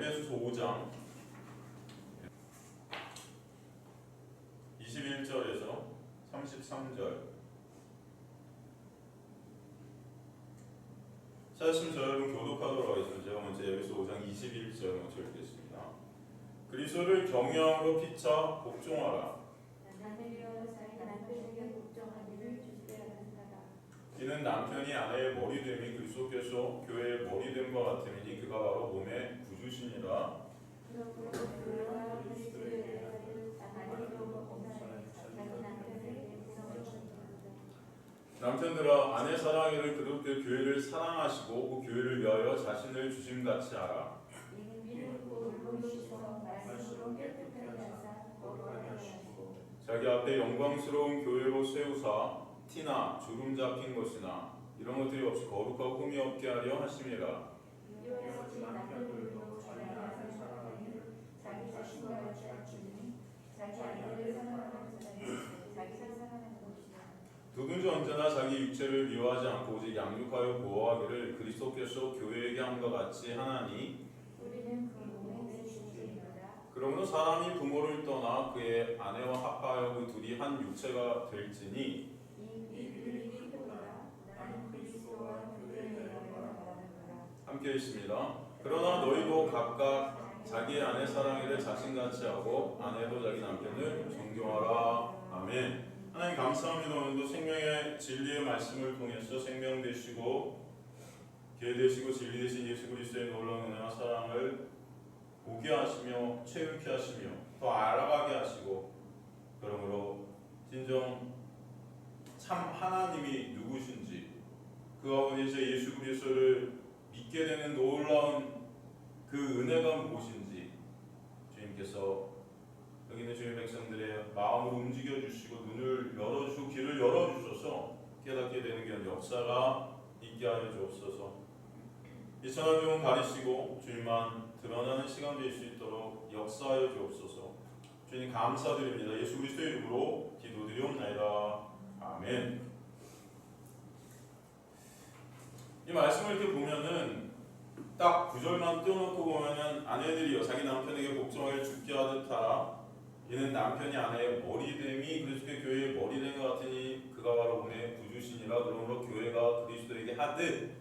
에베소서 5장 21절에서 33절. 찾으시면 저 여러분 교독하도록 하겠습니다. 제가 먼저 에베소 5장 21절 먼저 읽겠습니다. 그리스도를 경외함으로 피차 복종하라. 이는 남편이 아내의 머리됨이 그리스도께서 교회의 머리됨과 같음이니 그가 바로 몸의 구주시니라. 남편들아 아내 사랑하기를 그렇게 교회를 사랑하시고 그 교회를 위하여 자신을 주심같이 하라. 자기 앞에 영광스러운 교회로 세우사 티나 주름 잡힌 것이나 이런 것들이 없이 거룩하고 흠이 없게 하려 하심이라. 누구든지 언제나 자기 육체를 미워하지 않고 오직 양육하여 보호하기를 그리스도께서 교회에게 함과 같이 하나니. 그러므로 사람이 부모를 떠나 그의 아내와 합하여 그 둘이 한 육체가 될지니. 함께 있습니다. 그러나 너희도 각각 자기의 아내 사랑이를 자신같이 하고 아내도 자기 남편을 존경하라. 아멘. 하나님 감사합니다. 오늘도 생명의 진리의 말씀을 통해서 생명 되시고 계 되시고 진리 되신 예수 그리스도의 놀라운 은혜와 사랑을 보게 하시며 체육케 하시며 더 알아가게 하시고, 그러므로 진정 참 하나님이 누구신지 그 아버지의 예수 그리스도를 믿게 되는 놀라운 그 은혜가 무엇인지 주님께서 여기 있는 주의 백성들의 마음을 움직여 주시고 눈을 열어주시고 귀를 열어주셔서 깨닫게 되는 그런 역사가 있게 하여 주옵소서. 이 천하병을 가리시고 주님만 드러나는 시간 될 수 있도록 역사하여 주옵소서. 주님 감사드립니다. 예수 그리스도의 이름으로 기도드리옵나이다. 아멘. 이 말씀을 이렇게 보면은 딱 9절만 떼어놓고 보면은 아내들이여 자기 남편에게 복종하여 죽게 하듯 하라. 이는 남편이 아내의 머리됨이 그리스도의 교회의 머리됨 같으니 그가 바로 몸의 구주시니라. 그러므로 교회가 그리스도에게 하듯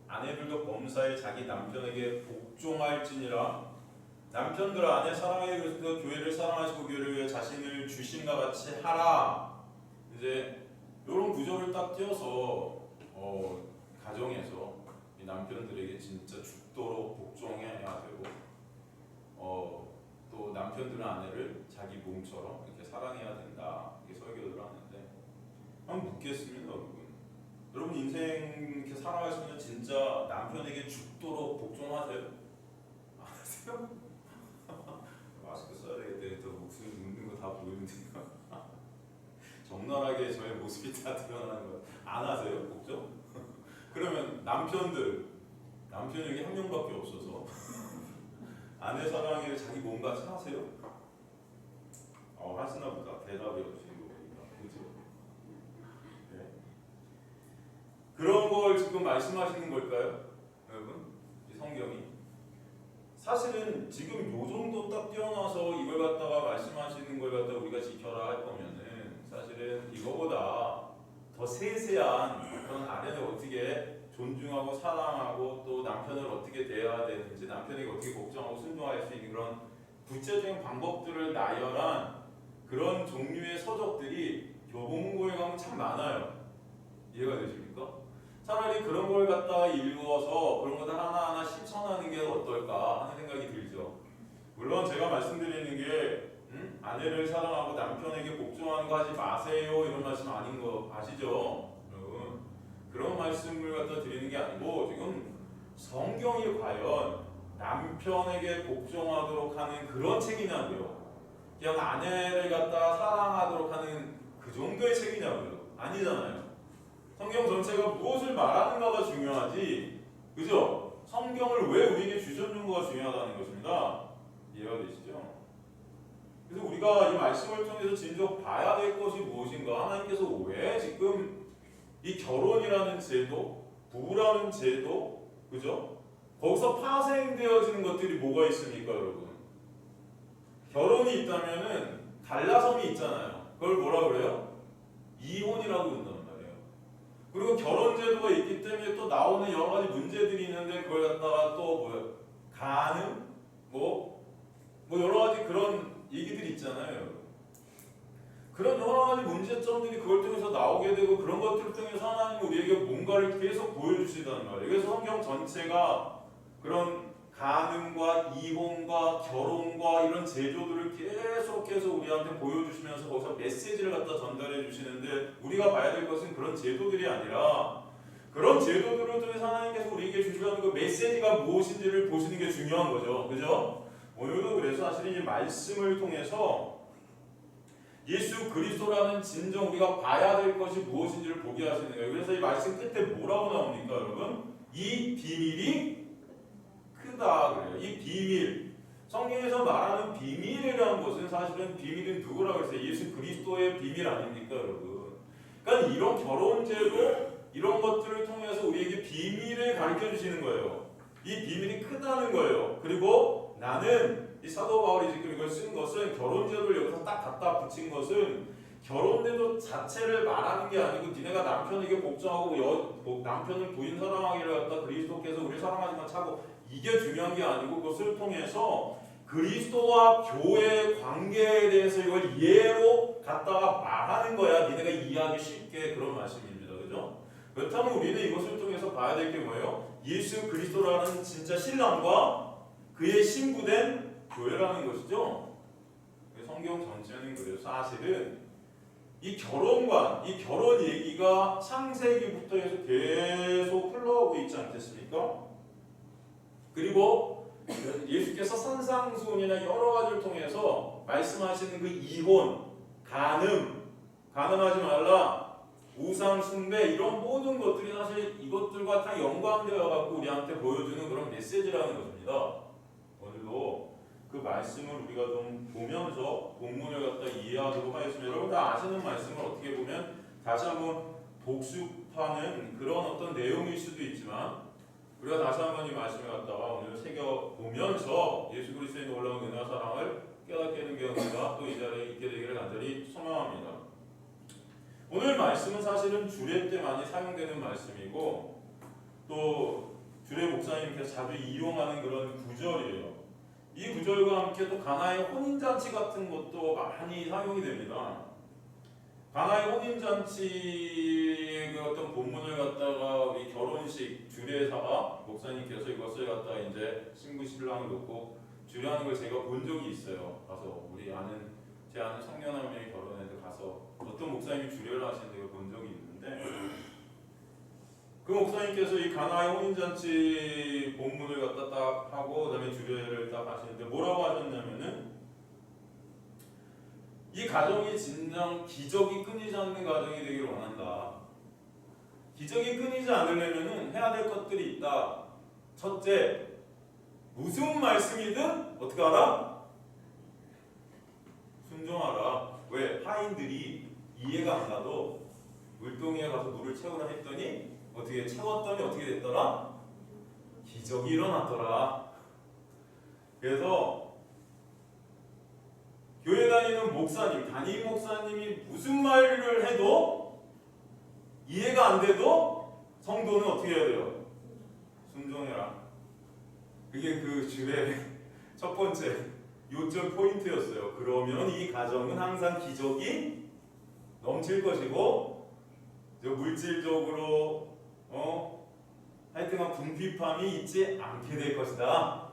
아내들도 범사에 자기 남편에게 복종할지니라. 남편들아 아내 사랑하여 그리스도 교회를 사랑하시고 교회를 위해 자신을 주심과 같이 하라. 이제 이런 구절을 딱 띄어서 가정에서 이 남편들에게 진짜 죽도록 복종해야 되고, 또 남편들은 아내를 자기 몸처럼 이렇게 사랑해야 된다. 이렇게 설교를 하는데 한번 묻겠습니다, 여러분. 여러분 인생 이렇게 살아가시면 진짜 남편에게 죽도록 복종하세요? 안 하세요? 마스크 써야 되겠다. 또 목소리 묻는 거 다 보이는데요. 적나라하게 저의 모습이 다 드러나는 거 안 하세요? 복종? 그러면 남편이 여기 한 명밖에 없어서 아내 사랑을 자기 몸같이 하세요? 하시나 보다. 대답이 없으신 거 보니까. 그죠? 네. 그런 걸 지금 말씀하시는 걸까요? 여러분? 이 성경이 사실은 지금 요 정도 딱 띄어놔서 이걸 갖다가 말씀하시는 걸 갖다가 우리가 지켜라 할 거면은 사실은 이거보다 더 세세한 그런 아내를 어떻게 존중하고 사랑하고 또 남편을 어떻게 대해야 되는지, 남편에게 어떻게 복종하고 순종할 수 있는 그런 구체적인 방법들을 나열한 그런 종류의 서적들이 교보문고에 가면 참 많아요. 이해가 되십니까? 차라리 그런 걸 갖다가 읽어서 그런 것들 하나하나 실천하는 게 어떨까 하는 생각이 들죠. 물론 제가 말씀드리는 게 아내를 사랑하고 남편에게 복종하는 거 하지 마세요 이런 말씀 아닌 거 아시죠? 여러분 그런 말씀을 갖다 드리는 게 아니고 지금 성경이 과연 남편에게 복종하도록 하는 그런 책이냐고요. 그냥 아내를 갖다 사랑하도록 하는 그 정도의 책이냐고요. 아니잖아요. 성경 전체가 무엇을 말하는가가 중요하지, 그죠? 성경을 왜 우리에게 주셨는가가 중요하다는 것입니다. 이해가 되시죠? 그래서 우리가 이 말씀을 통해서 진정 봐야 될 것이 무엇인가, 하나님께서 왜 지금 이 결혼이라는 제도, 부부라는 제도, 그죠? 거기서 파생되어지는 것들이 뭐가 있습니까, 여러분? 결혼이 있다면은 갈라섬이 있잖아요. 그걸 뭐라 그래요? 이혼이라고 한단 말이에요. 그리고 결혼 제도가 있기 때문에 또 나오는 여러 가지 문제들이 있는데 그걸 갖다가 또 뭐요? 가능? 뭐 여러 가지 그런 얘기들이 있잖아요. 그런 여러 가지 문제점들이 그걸 통해서 나오게 되고 그런 것들을 통해서 하나님은 우리에게 뭔가를 계속 보여주시다는 말이에요. 그래서 성경 전체가 그런 가늠과 이혼과 결혼과 이런 제도들을 계속해서 우리한테 보여주시면서 거기서 메시지를 갖다 전달해 주시는데 우리가 봐야 될 것은 그런 제도들이 아니라 그런 제도들을 통해서 하나님께서 우리에게 주시려는 그 메시지가 무엇인지를 보시는 게 중요한 거죠. 그죠? 오늘도 그래서 사실 이 말씀을 통해서 예수 그리스도라는 진정 우리가 봐야 될 것이 무엇인지를 보게 하시는 거예요. 그래서 이 말씀 끝에 뭐라고 나옵니까, 여러분? 이 비밀이 크다 그래요. 이 비밀. 성경에서 말하는 비밀이라는 것은 사실은 비밀은 누구라고 했어요? 예수 그리스도의 비밀 아닙니까, 여러분? 그러니까 이런 결혼제도 이런 것들을 통해서 우리에게 비밀을 가르쳐 주시는 거예요. 이 비밀이 크다는 거예요. 그리고 나는 이 사도 바울이 지금 이걸 쓴 것은 결혼제도를 여기서 딱 갖다 붙인 것은 결혼제도 자체를 말하는 게 아니고 니네가 남편에게 복종하고 남편을 부인 사랑하기를 갖다 그리스도께서 우리 사랑하지만 차고 이게 중요한 게 아니고 그것을 통해서 그리스도와 교회의 관계에 대해서 이걸 예로 갖다가 말하는 거야. 니네가 이해하기 쉽게 그런 말씀입니다. 그죠? 그렇다면 우리는 이것을 통해서 봐야 될 게 뭐예요? 예수 그리스도라는 진짜 신랑과 그의 신부된 교회라는 것이죠. 성경 전체는 그래요. 사실은 이 결혼관, 이 결혼 얘기가 창세기부터 해서 계속 흘러오고 있지 않겠습니까? 그리고 예수께서 산상수훈이나 여러 가지를 통해서 말씀하시는 그 이혼, 간음하지 말라, 우상 숭배 이런 모든 것들이 사실 이것들과 다 연관되어 갖고 우리한테 보여주는 그런 메시지라는 것입니다. 오늘도 그 말씀을 우리가 좀 보면서 본문을 갖다 이해하도록 하겠습니다. 여러분 다 아시는 말씀을 어떻게 보면 다시 한번 복습하는 그런 어떤 내용일 수도 있지만 우리가 다시 한번 이 말씀을 갖다가 오늘 새겨보면서 예수 그리스도의 놀라운 은혜와 사랑을 깨닫게 되는 경우가 또 이 자리에 있게 되기를 간절히 소망합니다. 오늘 말씀은 사실은 주례 때 많이 사용되는 말씀이고 또 주례 목사님께서 자주 이용하는 그런 구절이에요. 이 구절과 함께 또 가나의 혼인잔치 같은 것도 많이 사용이 됩니다. 가나의 혼인잔치의 그 어떤 본문을 갖다가 우리 결혼식 주례사가 목사님께서 이것을 갖다가 이제 신부 신랑을 놓고 주례하는 걸 제가 본 적이 있어요. 가서 제 아는 청년하명이 결혼해서 가서 어떤 목사님이 주례를 하시는 걸 본 적이 있는데 그 목사님께서 이 가나의 혼인잔치 본문을 갖다 딱 하고 그다음에 주례를 딱 하시는데 뭐라고 하셨냐면은 이 가정이 진정 기적이 끊이지 않는 가정이 되기를 원한다. 기적이 끊이지 않으려면은 해야 될 것들이 있다. 첫째, 무슨 말씀이든 어떻게 하라? 순종하라. 왜? 하인들이 이해가 안 가도 물동이에 가서 물을 채우라 했더니 어떻게 채웠더니 어떻게 됐더라? 기적이 일어났더라. 그래서 교회 다니는 목사님, 담임 목사님이 무슨 말을 해도 이해가 안 돼도 성도는 어떻게 해야 돼요? 순종해라. 그게 그 주례의 첫 번째 요점 포인트였어요. 그러면 이 가정은 항상 기적이 넘칠 것이고 물질적으로 하여튼간 궁핍함이 있지 않게 될 것이다.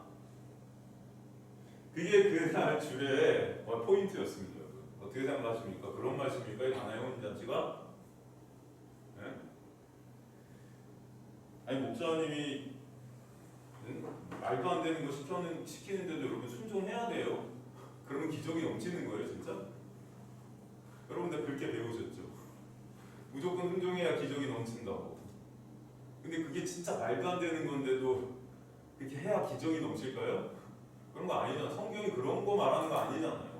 그게 그날 주례의 포인트였습니다. 어떻게 생각하십니까? 그런 말씀입니까? 이 가나의 혼인잔치가? 네? 아니 목사님이 말도 안 되는 거 시키는데도 여러분 순종해야 돼요. 그러면 기적이 넘치는 거예요, 진짜? 여러분들 그렇게 배우셨죠? 무조건 순종해야 기적이 넘친다고. 근데 그게 진짜 말도 안 되는 건데도 그렇게 해야 기적이 넘칠까요? 그런 거 아니잖아. 성경이 그런 거 말하는 거 아니잖아요.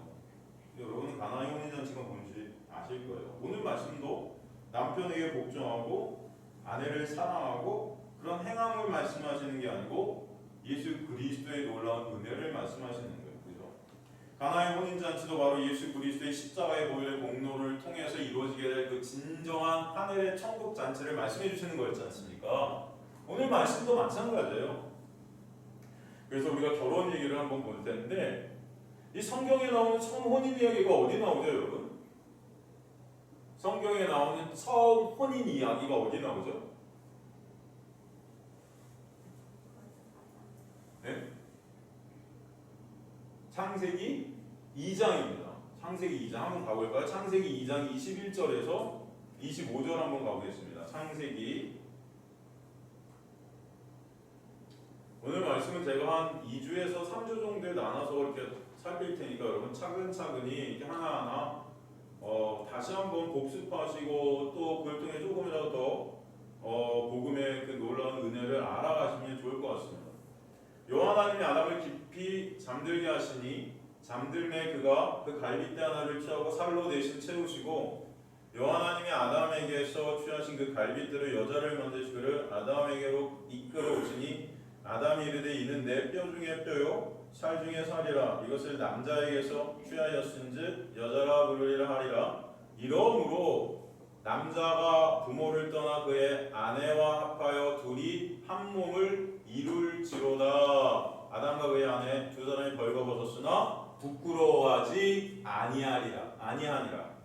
여러분은 가나의 혼인잔치가 뭔지 아실 거예요. 오늘 말씀도 남편에게 복종하고 아내를 사랑하고 그런 행함을 말씀하시는 게 아니고 예수 그리스도의 십자가의 보혈의 공로를 통해서 이루어지게 될 그 진정한 하늘의 천국 잔치를 말씀해 주시는 거였지 않습니까? 오늘 말씀도 마찬가지예요. 그래서 우리가 결혼 얘기를 한번 볼 텐데 이 성경에 나오는 처음 혼인 이야기가 어디 나오죠, 여러분? 성경에 나오는 처음 혼인 이야기가 어디 나오죠? 네? 창세기 2장입니다. 창세기 2장 한번 가볼까요? 창세기 2장 21절에서 25절 한번 가보겠습니다. 창세기 오늘 말씀은 제가 한 2주에서 3주 정도에 나눠서 이렇게 살필 테니까 여러분 차근차근히 이렇게 하나하나 다시 한번 복습하시고 또 그걸 통해 조금이라도 더 복음의 그 놀라운 은혜를 알아가시면 좋을 것 같습니다. 여호와 하나님이 아담을 깊이 잠들게 하시니 잠들매 그가 그 갈빗대 하나를 취하고 살로 대신 채우시고 여호와 하나님이 아담에게서 취하신 그 갈빗대로 여자를 만드시기를 아담에게로 이끌어 오시니 아담이 이르되 이는 내 뼈 중에 뼈요 살 중에 살이라 이것을 남자에게서 취하였은즉 여자라 부르리라 하리라. 이러므로 남자가 부모를 떠나 그의 아내와 합하여 둘이 한 몸을 이룰지로다. 아담과 그의 아내 두 사람이 벌거벗었으나 부끄러워하지 아니하니라.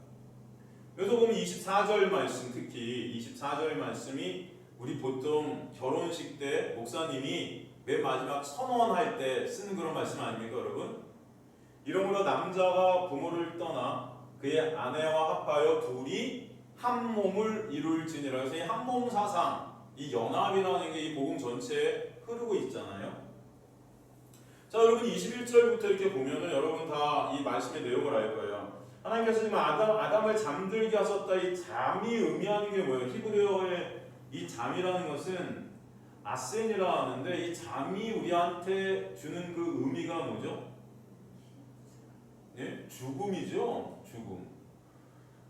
그래서 보면 24절 말씀, 특히 24절 말씀이 우리 보통 결혼식 때 목사님이 맨 마지막 선언할 때 쓰는 그런 말씀 아닙니까, 여러분? 이러므로 남자가 부모를 떠나 그의 아내와 합하여 둘이 한 몸을 이룰지니라. 그래서 이 한 몸 사상, 이 연합이라는 게 이 복음 전체에 흐르고 있잖아요. 자, 여러분 21절부터 이렇게 보면은 여러분 다 이 말씀의 내용을 알 거예요. 하나님께서 지금 아담을 잠들게 하셨다. 이 잠이 의미하는 게 뭐예요? 히브리어의 이 잠이라는 것은 아센이라 하는데 이 잠이 우리한테 주는 그 의미가 뭐죠? 예? 죽음이죠. 죽음.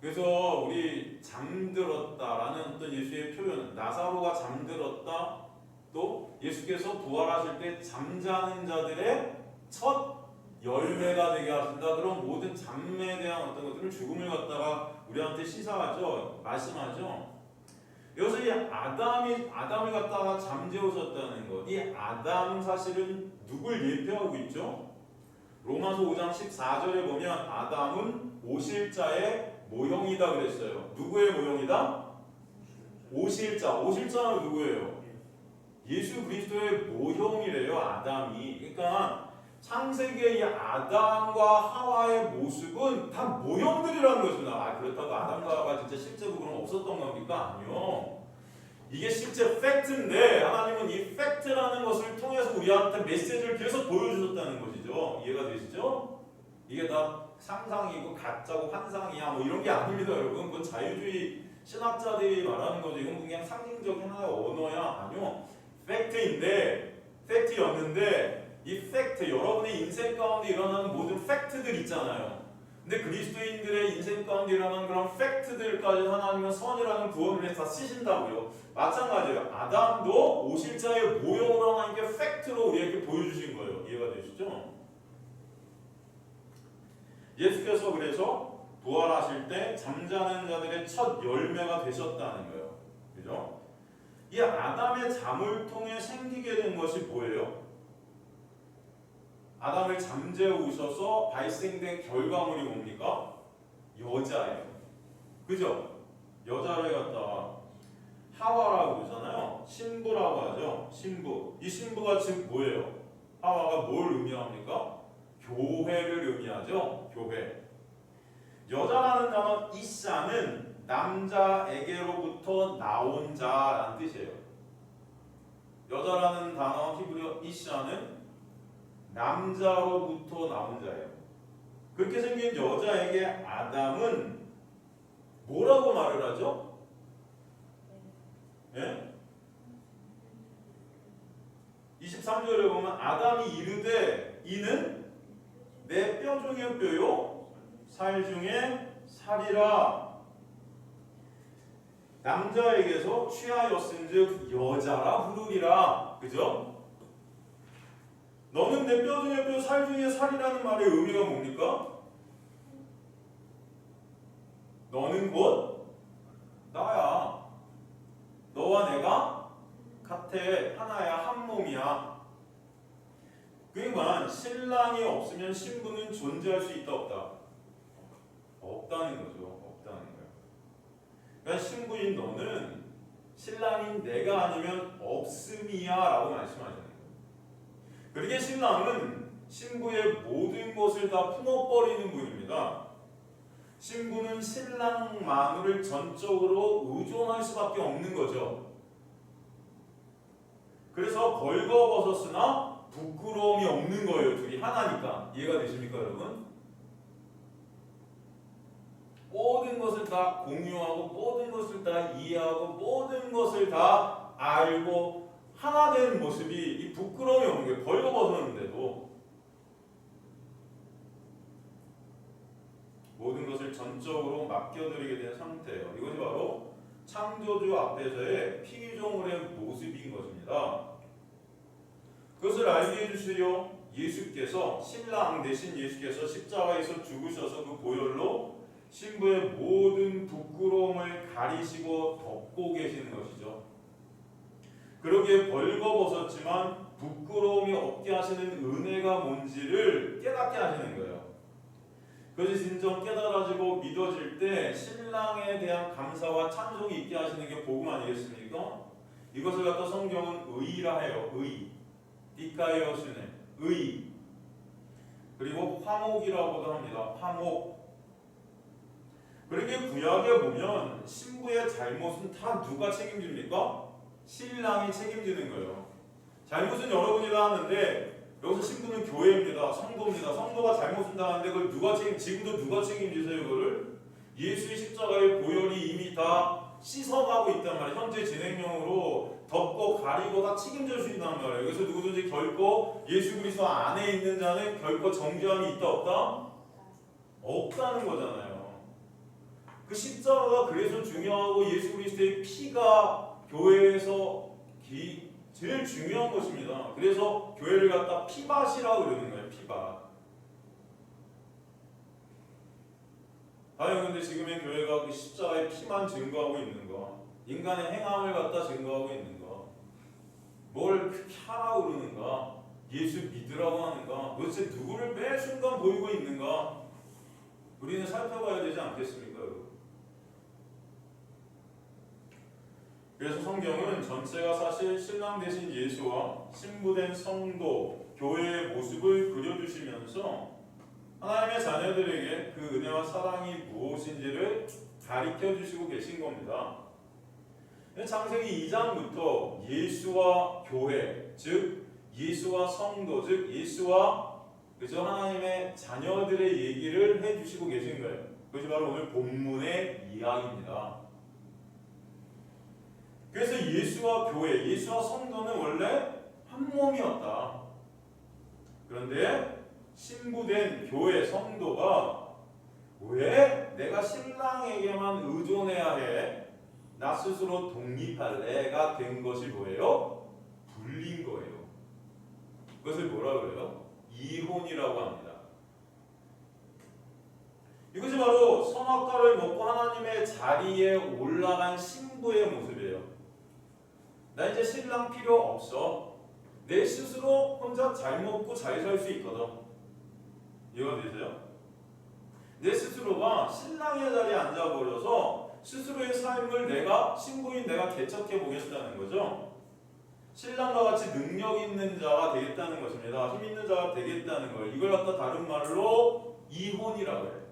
그래서 우리 잠들었다라는 어떤 예수의 표현, 나사로가 잠들었다. 또 예수께서 부활하실 때 잠자는 자들의 첫 열매가 되게 하신다. 그런 모든 잠에 대한 어떤 것들을 죽음을 갖다가 우리한테 시사하죠. 말씀하죠. 여기서 이 아담을 갖다가 잠재우셨다는 것. 이 아담 사실은 누굴 예표하고 있죠? 로마서 5장 14절에 보면 아담은 오실자의 모형이다 그랬어요. 누구의 모형이다? 오실자. 오실자는 누구예요? 예수 그리스도의 모형이래요. 아담이. 그러니까 창세기의 이 아담과 하와의 모습은 다 모형들이라는 것입니다. 그렇다고 아담과 하와가 진짜 실제로 그럼 없었던 겁니까? 아니요. 이게 실제 팩트인데 하나님은 이 팩트라는 것을 통해서 우리한테 메시지를 계속 보여주셨다는 것이죠. 이해가 되시죠? 이게 다 상상이고 가짜고 환상이야 뭐 이런 게 아닙니다, 여러분. 그건 자유주의 신학자들이 말하는 거죠. 이건 그냥 상징적인 하나의 언어야. 아니요. 팩트였는데 이 팩트, 여러분의 인생 가운데 일어나는 모든 팩트들 있잖아요. 근데 그리스도인들의 인생 가운데 일어나는 그런 팩트들까지 하나님은 선이라는 구원을 해서 다 쓰신다고요. 마찬가지예요. 아담도 오실자의 모형으로 하나님께 팩트로 우리에게 보여주신 거예요. 이해가 되시죠? 예수께서 그래서 부활하실 때 잠자는 자들의 첫 열매가 되셨다는 거예요. 그죠? 이 아담의 잠을 통해 생기게 된 것이 뭐예요? 아담을 잠재우셔서 발생된 결과물이 뭡니까? 여자예요. 그죠? 여자를 갖다가 하와라고 그러잖아요. 신부라고 하죠. 신부. 이 신부가 즉 뭐예요? 하와가 뭘 의미합니까? 교회를 의미하죠. 교회. 여자라는 단어 이샤는 남자에게로부터 나온 자라는 뜻이에요. 여자라는 단어 히브리어 이샤는 남자로부터 나온 자예요. 그렇게 생긴 여자에게 아담은 뭐라고 말을 하죠? 예? 23절에 보면 아담이 이르되 이는 내 뼈 중에 뼈요 살 중에 살이라. 남자에게서 취하였은즉 여자라 부르리라. 그죠? 너는 내 뼈 중에 뼈 살 중에 살이라는 말의 의미가 뭡니까? 신부냐? 그러니까 신랑이 없으면 신부는 존재할 수 있다 없다? 없다는 거죠. 없다는 거예요. 그러니까 신부인 너는 신랑인 내가 아니면 없음이야 라고 말씀하시는 거예요. 그러게 신랑은 신부의 모든 것을 다 품어버리는 분입니다. 신부는 신랑 마누를 전적으로 의존할 수밖에 없는 거죠. 그래서 벌거벗었으나 부끄러움이 없는 거예요. 둘이 하나니까. 이해가 되십니까 여러분? 모든 것을 다 공유하고 모든 것을 다 이해하고 모든 것을 다 알고 하나 되는 모습이 이 부끄러움이 없는 거예요. 벌거벗었는데도 모든 것을 전적으로 맡겨드리게 된 상태예요. 이것이 바로 창조주 앞에서의 피조물의 모습인 것입니다. 그것을 알게 해주시려 예수께서 신랑 대신 예수께서 십자가에서 죽으셔서 그 보혈로 신부의 모든 부끄러움을 가리시고 덮고 계시는 것이죠. 그러기에 벌거벗었지만 부끄러움이 없게 하시는 은혜가 뭔지를 깨닫게 하시는 거예요. 그것이 진정 깨달아지고 믿어질 때 신랑에 대한 감사와 찬송이 있게 하시는 게 복음 아니겠습니까? 이것을 갖다 성경은 의라 해요. 의. 디카이오스네. 의. 그리고 화목이라고도 합니다. 화목. 그렇게 구약에 보면 신부의 잘못은 다 누가 책임집니까? 신랑이 책임지는 거예요. 잘못은 여러분이 다 하는데 여기서 신부는 교회입니다. 성도입니다. 성도가 잘못을 당하는데 그걸 지금도 누가 책임지세요? 그거를 예수의 십자가의 보혈이 이미 다 씻어가고 있단 말이에요. 현재 진행형으로 덮고 가리고 다 책임질 수 있단 말이에요. 그래서 누구든지 결코 예수 그리스도 안에 있는 자는 결코 정죄함이 있다 없다? 없다는 거잖아요. 그 십자가가 그래서 중요하고 예수 그리스도의 피가 교회에서 제일 중요한 것입니다. 그래서 교회를 갖다 피밭이라고 그러는 거예요. 피밭. 과연 근데 지금의 교회가 그 십자가의 피만 증거하고 있는 거, 인간의 행함을 갖다 증거하고 있는 거, 뭘 그렇게 하라고 그러는가, 예수 믿으라고 하는가, 도대체 누구를 매 순간 보이고 있는가, 우리는 살펴봐야 되지 않겠습니까, 여러분? 그래서 성경은 전체가 사실 신랑 대신 예수와 신부된 성도, 교회의 모습을 그려주시면서 하나님의 자녀들에게 그 은혜와 사랑이 무엇인지를 가르쳐 주시고 계신 겁니다. 창세기 2장부터 예수와 교회, 즉 예수와 성도, 즉 예수와 그저 하나님의 자녀들의 얘기를 해주시고 계신 거예요. 그것이 바로 오늘 본문의 이야기입니다. 그래서 예수와 교회, 예수와 성도는 원래 한 몸이었다. 그런데 신부된 교회, 성도가 왜 내가 신랑에게만 의존해야 해? 나 스스로 독립할래가 된 것이 뭐예요? 불린 거예요. 그것을 뭐라 그래요? 이혼이라고 합니다. 이것이 바로 선악과를 먹고 하나님의 자리에 올라간 신부의 모습이에요. 나 이제 신랑 필요 없어. 내 스스로 혼자 잘 먹고 잘 살 수 있거든. 이해가 되세요? 내 스스로가 신랑의 자리에 앉아버려서 스스로의 삶을 신부인 내가 개척해 보겠다는 거죠. 신랑과 같이 능력 있는 자가 되겠다는 것입니다. 힘 있는 자가 되겠다는 걸. 이걸 갖다 다른 말로 이혼이라고 해요.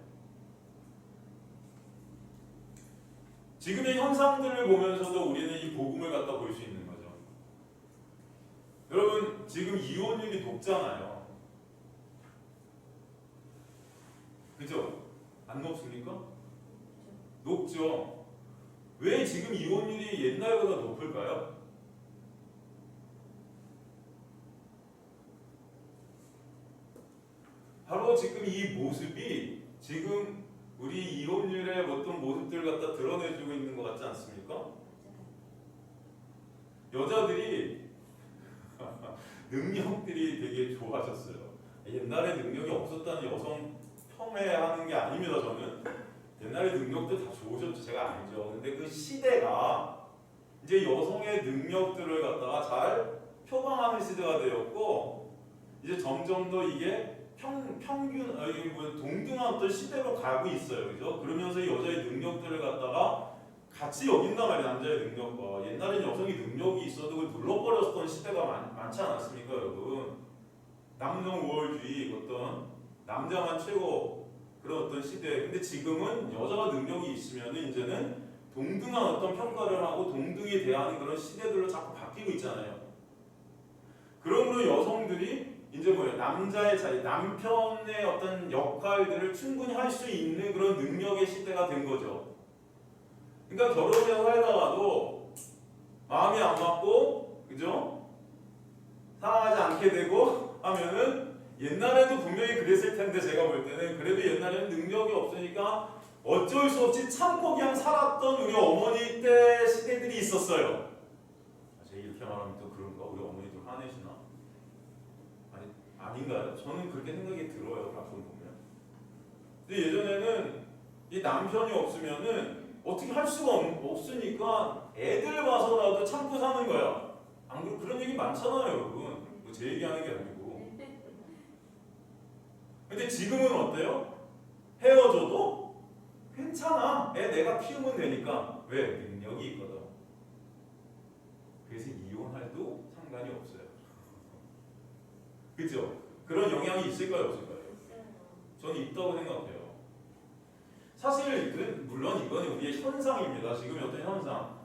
지금의 현상들을 보면서도 우리는 이 복음을 갖다 볼 수 있는 거죠. 여러분, 지금 이혼율이 높잖아요. 그죠? 안 높습니까? 높죠. 왜 지금 이혼율이 옛날보다 높을까요? 바로 지금 이 모습이 지금 우리 이혼율의 어떤 모습들 갖다 드러내주고 있는 것 같지 않습니까? 여자들이 능력들이 되게 좋아졌어요. 옛날에 능력이 없었다는 여성 폄훼하는 게 아닙니다. 저는 옛날에 능력들 다 좋으셨죠. 제가 알죠. 근데 그 시대가 이제 여성의 능력들을 갖다가 잘 표방하는 시대가 되었고 이제 점점 더 이게 평균 이게 뭐 동등한 어떤 시대로 가고 있어요. 그죠? 그러면서 여자의 능력들을 갖다가 같이 여긴단 말이에요. 남자의 능력과. 옛날에는 여성이 능력이 있어도 그걸 눌러버렸던 시대가 많지 않았습니까, 여러분? 남성 우월주의 어떤 남자만 최고 그런 어떤 시대. 근데 지금은 여자가 능력이 있으면 이제는 동등한 어떤 평가를 하고 동등히 대하는 그런 시대들로 자꾸 바뀌고 있잖아요. 그러므로 여성들이 이제 뭐예요? 남자의 자리, 남편의 어떤 역할들을 충분히 할 수 있는 그런 능력의 시대가 된 거죠. 그러니까 결혼해서 살다가도 마음이 안 맞고, 그죠? 사랑하지 않게 되고 하면은 옛날에도 분명히 그랬을 텐데 제가 볼 때는 그래도 옛날에는 능력이 없으니까 어쩔 수 없이 참고 그냥 살았던 우리 어머니 때 시대들이 있었어요. 제가 이렇게 말하면 또 그런가? 우리 어머니도 화내시나? 아닌가요? 저는 그렇게 생각이 들어요. 가끔 보면. 근데 예전에는 이 남편이 없으면은 어떻게 할 수가 없으니까 애들 봐서라도 참고 사는 거야. 안 그럼 그런 얘기 많잖아요, 여러분. 뭐 제 얘기하는 게 아니고. 근데 지금은 어때요? 헤어져도 괜찮아. 애 내가 키우면 되니까. 왜? 능력이 있거든. 그래서 이혼해도 상관이 없어요. 그죠? 그런 영향이 있을까요, 없을까요? 저는 있다고 생각해요. 사실 물론 이건 우리의 현상입니다. 지금의 어떤 현상.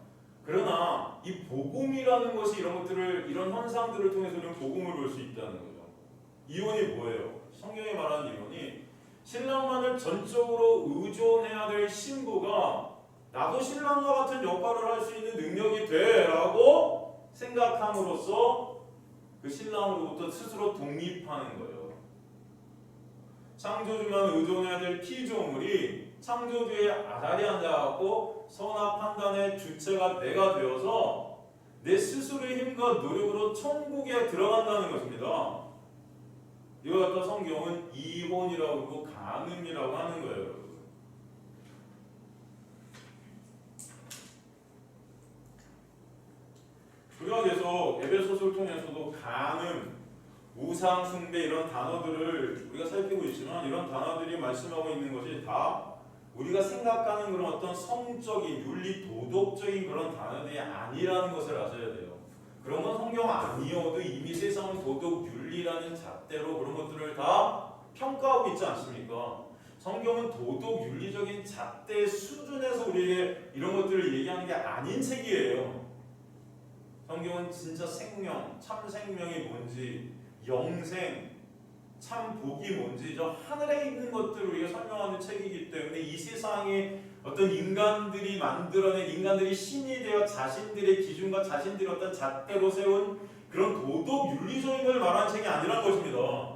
그러나 이 복음이라는 것이 이런 현상들을 통해서 우리는 복음을 볼 수 있다는 거죠. 이혼이 뭐예요? 성경에 말하는 이혼이 신랑만을 전적으로 의존해야 될 신부가 나도 신랑과 같은 역할을 할 수 있는 능력이 돼라고 생각함으로써 그 신랑으로부터 스스로 독립하는 거예요. 창조주만 의존해야 될 피조물이 창조주의 자리에 앉아갖고 선악 판단의 주체가 내가 되어서 내 스스로의 힘과 노력으로 천국에 들어간다는 것입니다. 이거 갖다 성경은 이혼이라고 하고 간음이라고 하는 거예요, 여러분. 우리가 계속 에베소서를 통해서도 간음, 우상 숭배 이런 단어들을 우리가 살피고 있지만 이런 단어들이 말씀하고 있는 것이 다 우리가 생각하는 그런 어떤 성적인 윤리 도덕적인 그런 단어들이 아니라는 것을 아셔야 돼요. 그런 건 성경 아니어도 이미 세상은 도덕 윤리라는 잣대로 그런 것들을 다 평가하고 있지 않습니까? 성경은 도덕 윤리적인 잣대 수준에서 우리에게 이런 것들을 얘기하는 게 아닌 책이에요. 성경은 진짜 생명, 참 생명이 뭔지, 영생, 참 복이 뭔지 저 하늘에 있는 것들을 우리가 설명하는 책이기 때문에 이 세상에 어떤 인간들이 만들어낸 인간들이 신이 되어 자신들의 기준과 자신들의 어떤 잣대로 세운 그런 도덕 윤리적인 걸 말하는 책이 아니란 것입니다.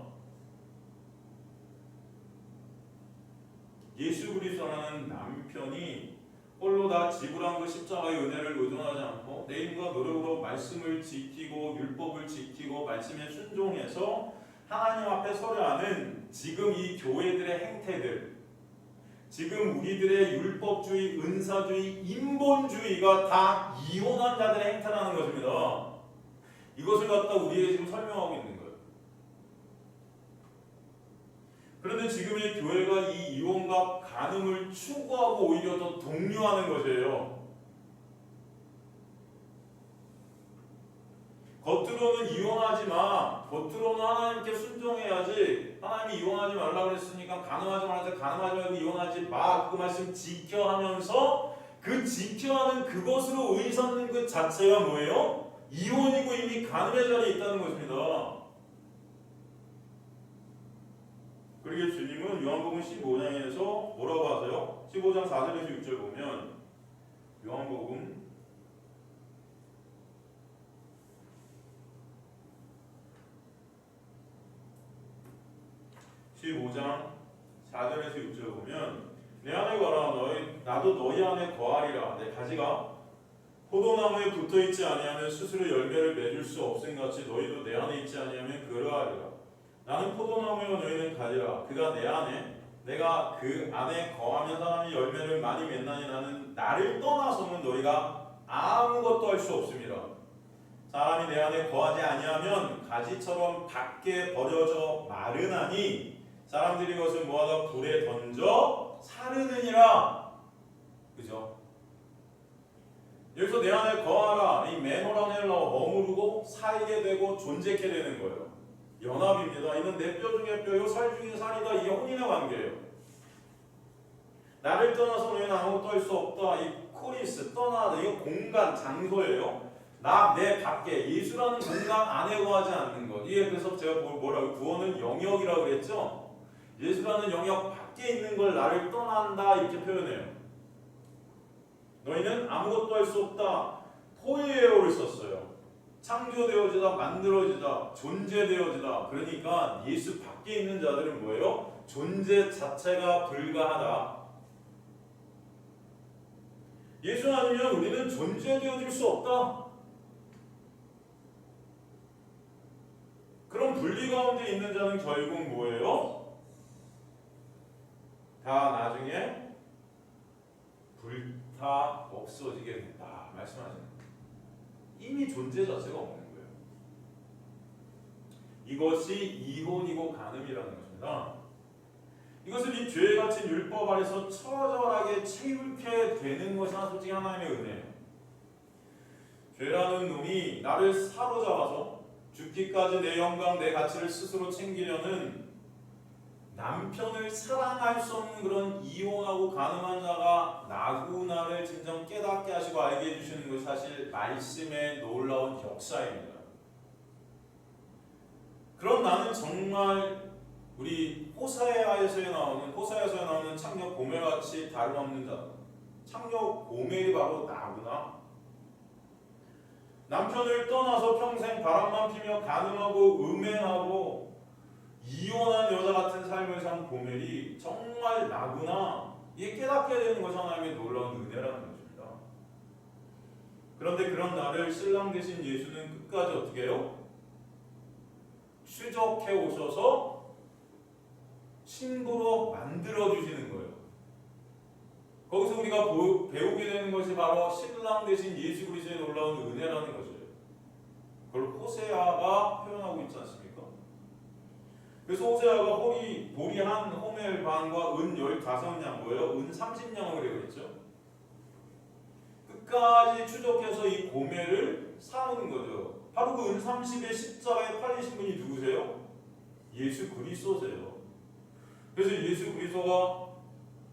예수 그리스도라는 남편이 홀로 다 지불한 그 십자가의 은혜를 의존하지 않고 내 힘과 노력으로 말씀을 지키고 율법을 지키고 말씀에 순종해서 하나님 앞에 서려하는 지금 이 교회들의 행태들, 지금 우리들의 율법주의, 은사주의, 인본주의가 다 이혼한 자들의 행태라는 것입니다. 이것을 갖다 우리에게 지금 설명하고 있는 거예요. 그런데 지금의 교회가 이 이혼과 간음을 추구하고 오히려 더 독려하는 것이에요. 겉으로는 이혼하지 마. 겉으로는 하나님께 순종해야지. 하나님이 이혼하지 말라고 그랬으니까 간음하지 말고 이혼하지 마. 그 말씀 지켜 하면서 그 지켜야 하는 그것으로 의삼는 그 자체가 뭐예요? 이혼이고 이미 간음의 자리에 있다는 것입니다. 그러게 주님은 요한복음 15장에서 뭐라고 하세요? 15장 4절에서 6절 보면 요한복음 15장 4절에서 6절 보면 내 안에 거라 나도 너희 안에 거하리라. 내 가지가 포도나무에 붙어있지 아니하면 스스로 열매를 맺을 수 없음같이 너희도 내 안에 있지 아니하면 그러하리라. 나는 포도나무요 너희는 가지라. 그가 내 안에 내가 그 안에 거하면 사람이 열매를 많이 맺나니 나는 나를 떠나서는 너희가 아무것도 할 수 없습니다. 사람이 내 안에 거하지 아니하면 가지처럼 밖에 버려져 마르나니 사람들이 그것을 모아다 불에 던져 사르느니라. 그죠? 여기서 내 안에 거하라. 이 메노라는 헬라어 머무르고 살게 되고 존재케 되는 거예요. 연합입니다. 이는 내 뼈 중에 뼈요 살 중에 살이다. 이게 혼인의 관계예요. 나를 떠나서 너희는 아무것도 할 수 없다. 이 코리스 떠나다. 이거 공간 장소예요. 내 밖에 예수라는 공간 안에 거하지 않는 것. 이게 그래서 제가 뭐라고 구원은 영역이라고 그랬죠. 예수라는 영역 밖에 있는 걸 나를 떠난다 이렇게 표현해요. 너희는 아무것도 할 수 없다. 포이에오를 썼어요. 창조되어지다, 만들어지다, 존재되어지다. 그러니까 예수 밖에 있는 자들은 뭐예요? 존재 자체가 불가하다. 예수 아니면 우리는 존재되어질 수 없다. 그럼 분리 가운데 있는 자는 결국 뭐예요? 다 나중에 불타 없어지게 된다 말씀하시는 거예요. 이미 존재 자체가 없는 거예요. 이것이 이혼이고 간음이라는 것입니다. 이것을 이 죄에 갇힌 율법 아래서 처절하게 채울게 되는 것이 솔직히 하나님의 은혜예요. 죄라는 놈이 나를 사로잡아서 죽기까지 내 영광, 내 가치를 스스로 챙기려는 남편을 사랑할 수 없는 그런 이혼하고 간음한 자가 나구나를 진정 깨닫게 하시고 알게 해주시는 것이 사실 말씀의 놀라운 역사입니다. 그런 나는 정말 우리 호세아에서 나오는 창녀 고멜같이 다름없는 자. 창녀 고멜이 바로 나구나. 남편을 떠나서 평생 바람만 피며 간음하고 음행하고 이혼한 여자 같은 삶을 산 고멜이 정말 나구나. 이게 깨닫게 되는 것이 하나님의 놀라운 은혜라는 것입니다. 그런데 그런 나를 신랑 되신 예수는 끝까지 어떻게 해요? 추적해 오셔서 신부로 만들어 주시는 거예요. 거기서 우리가 배우게 되는 것이 바로 신랑 되신 예수 그리스도의 놀라운 은혜라는 것이에요. 그걸 호세아가 표현하고 있지 않습니까? 그래서 호세아가 보리 한 호멜 반과 은 15냥 뭐예요? 은 30냥을 그랬죠. 끝까지 추적해서 이 고멜을 사는 거죠. 바로 그 은 30의 십자가에 팔리신 분이 누구세요? 예수 그리스도세요. 그래서 예수 그리스도가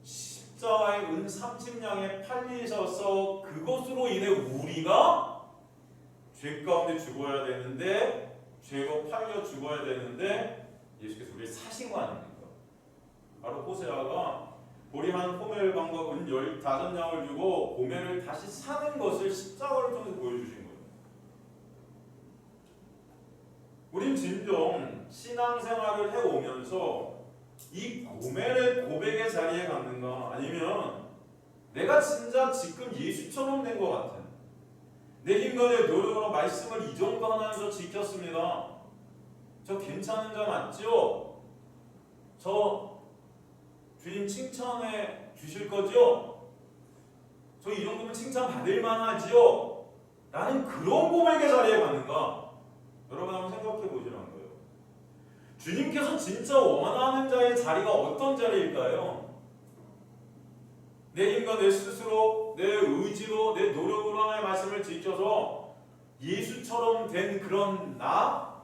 십자가의 은 30냥에 팔리셔서 그것으로 인해 우리가 죄 가운데 죽어야 되는데 죄로 팔려 죽어야 되는데 예수께서 우리를 사신 거 아닙니까? 바로 호세아가 보리 한 호멜방과 은 15냥을 주고 고멜을 다시 사는 것을 십자가를 통해서 보여주신 거예요. 우린 진정 신앙생활을 해오면서 이 고멜의 고백의 자리에 갔는가 아니면 내가 진짜 지금 예수처럼 된 것 같은 내 힘과 내 노력으로 말씀을 이 정도 하나에서 지켰습니다. 저 괜찮은 자 맞죠? 저 주님 칭찬해 주실 거죠? 저 이 정도면 칭찬 받을 만하지요? 나는 그런 고백의 자리에 갔는가? 여러분 한번 생각해 보시라는 거예요. 주님께서 진짜 원하는 자의 자리가 어떤 자리일까요? 내 힘과 내 스스로, 내 의지로, 내 노력으로 하나님의 말씀을 지켜서 예수처럼 된 그런 나?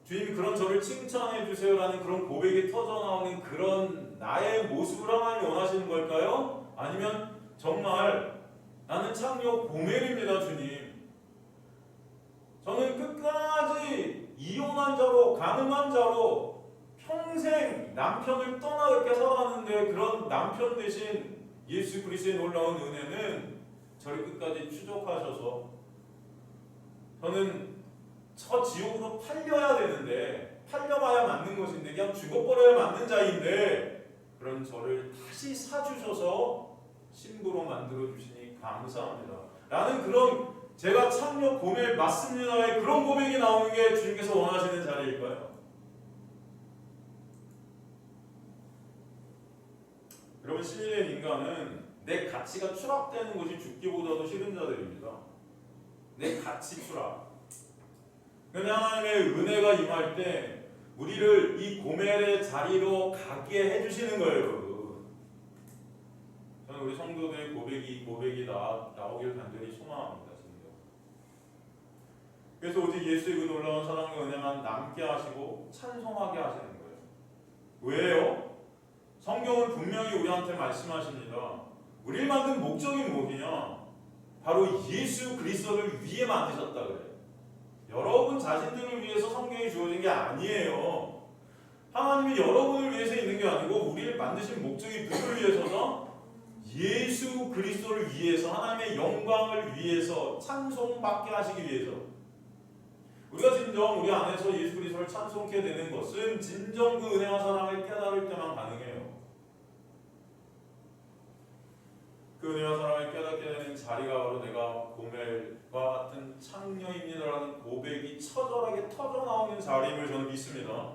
주님이 그런 저를 칭찬해 주세요라는 그런 고백이 터져나오는 그런 나의 모습을 하나님이 원하시는 걸까요? 아니면 정말 나는 창녀 고멜입니다 주님. 저는 끝까지 이혼한 자로 간음한 자로 평생 남편을 떠나 이렇게 살아가는데 그런 남편 대신 예수 그리스도의 놀라운 은혜는 저를 끝까지 추적하셔서 저는 저 지옥으로 팔려야 되는데 팔려봐야 맞는 것인데 그냥 죽어버려야 맞는 자인데 그런 저를 다시 사주셔서 신부로 만들어주시니 감사합니다 라는 그런 제가 창녀 고멜 맞습니다의 그런 고백이 나오는 게 주님께서 원하시는 자리일까요? 여러분 신이 된 인간은 내 가치가 추락되는 것이 죽기보다도 싫은 자들입니다. 내 가치 추락. 근데 하나님의 은혜가 임할 때 우리를 이 고멜의 자리로 가게 해주시는 거예요, 여러분. 저는 우리 성도들의 고백이 나오길 간절히 소망합니다. 진짜. 그래서 오직 예수의 그 놀라운 사랑과 은혜만 남게 하시고 찬송하게 하시는 거예요. 왜요? 성경은 분명히 우리한테 말씀하십니다. 우리를 만든 목적이 무엇이냐? 바로 예수 그리스도를 위해 만드셨다 그래요. 여러분 자신들을 위해서 성경이 주어진 게 아니에요. 하나님이 여러분을 위해서 있는 게 아니고 우리를 만드신 목적이 누구를 위해서다? 예수 그리스도를 위해서, 하나님의 영광을 위해서, 찬송받게 하시기 위해서. 우리가 진정 우리 안에서 예수 그리스도를 찬송케 되는 것은 진정 그 은혜와 사랑을 깨달을 때만 가능해요. 그 은혜와 사랑을 깨닫게 되는 자리가 바로 내가 고멜과 같은 창녀입니다라는 고백이 처절하게 터져나오는 자리임을 저는 믿습니다.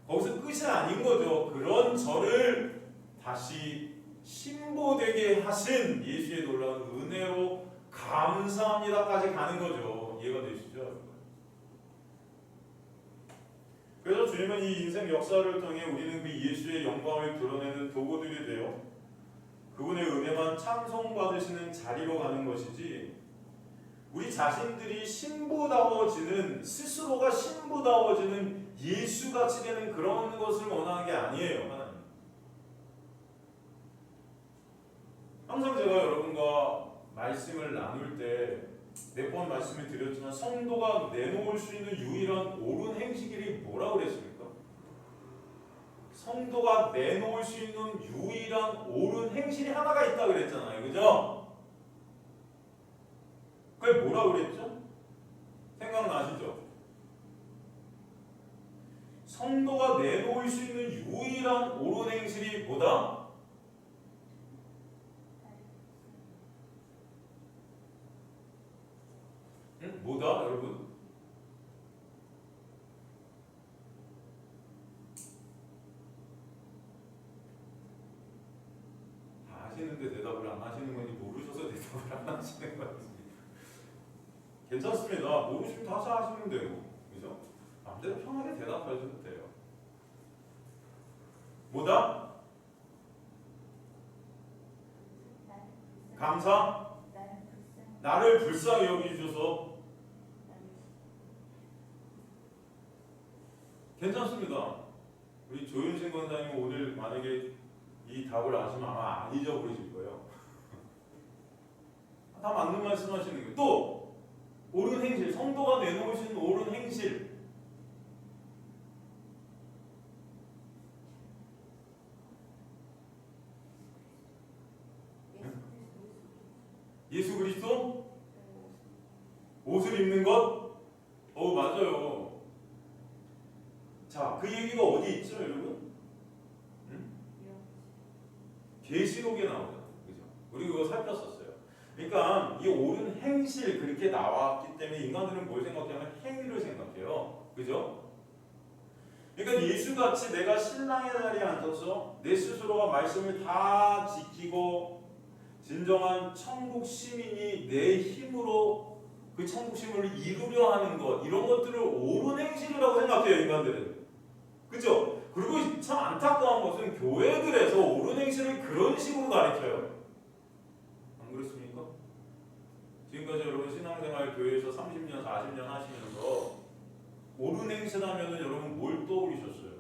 거기서 끝이 아닌 거죠. 그런 저를 다시 신보되게 하신 예수의 놀라운 은혜로 감사합니다까지 가는 거죠. 이해가 되시죠? 그래서 주님은 이 인생 역사를 통해 우리는 그 예수의 영광을 드러내는 도구들이 되어 그분의 은혜만 찬송받으시는 자리로 가는 것이지, 우리 자신들이 신부다워지는, 스스로가 신부다워지는 예수같이 되는 그런 것을 원하는 게 아니에요. 하나님. 항상 제가 여러분과 말씀을 나눌 때 몇 번 말씀을 드렸지만 성도가 내놓을 수 있는 유일한 옳은 행실이 뭐라고 그랬습니까? 성도가 내놓을 수 있는 유일한 옳은 행실이 하나가 있다 그랬잖아요. 그죠? 그게 뭐라고 그랬죠? 생각나시죠? 성도가 내놓을 수 있는 유일한 옳은 행실이 뭐다? 뭐다, 여러분? 다 아시는데 대답을 안 하시는 건지 모르셔서 대답을 안 하시는 건지. 괜찮습니다. 모르시면 다시 하시면 되고, 그죠? 마음대로 편하게 대답하셔도 돼요. 뭐다? 감사? 나를 불쌍히 여기셔서. 괜찮습니다. 우리 조윤신 권사님 오늘 만약에 이 답을 아시면 아마 안 잊어버리실 거예요. 다 맞는 말씀 하시는 거예요. 또 옳은 행실, 성도가 내놓을 수 있는 옳은 행실. 예수 그리스도? 옷을 입는 것? 맞아요. 자, 그 얘기가 어디 있죠, 여러분? 계시록에 나오잖아요. 그죠? 우리 그거 살폈었어요. 그러니까 이 옳은 행실 그렇게 나왔기 때문에 인간들은 뭘 생각하면 행위를 생각해요. 그죠? 그러니까 예수같이 내가 신랑의 자리에 앉아서 내 스스로가 말씀을 다 지키고 진정한 천국 시민이 내 힘으로 그 천국 시민을 이루려 하는 것, 이런 것들을 옳은 행실이라고 생각해요, 인간들은. 그죠? 그리고 참 안타까운 것은 교회들에서 옳은 행실을 그런 식으로 가르쳐요. 안 그렇습니까? 지금까지 여러분 신앙생활 교회에서 30년, 40년 하시면서 옳은 행실하면 여러분 뭘 떠올리셨어요?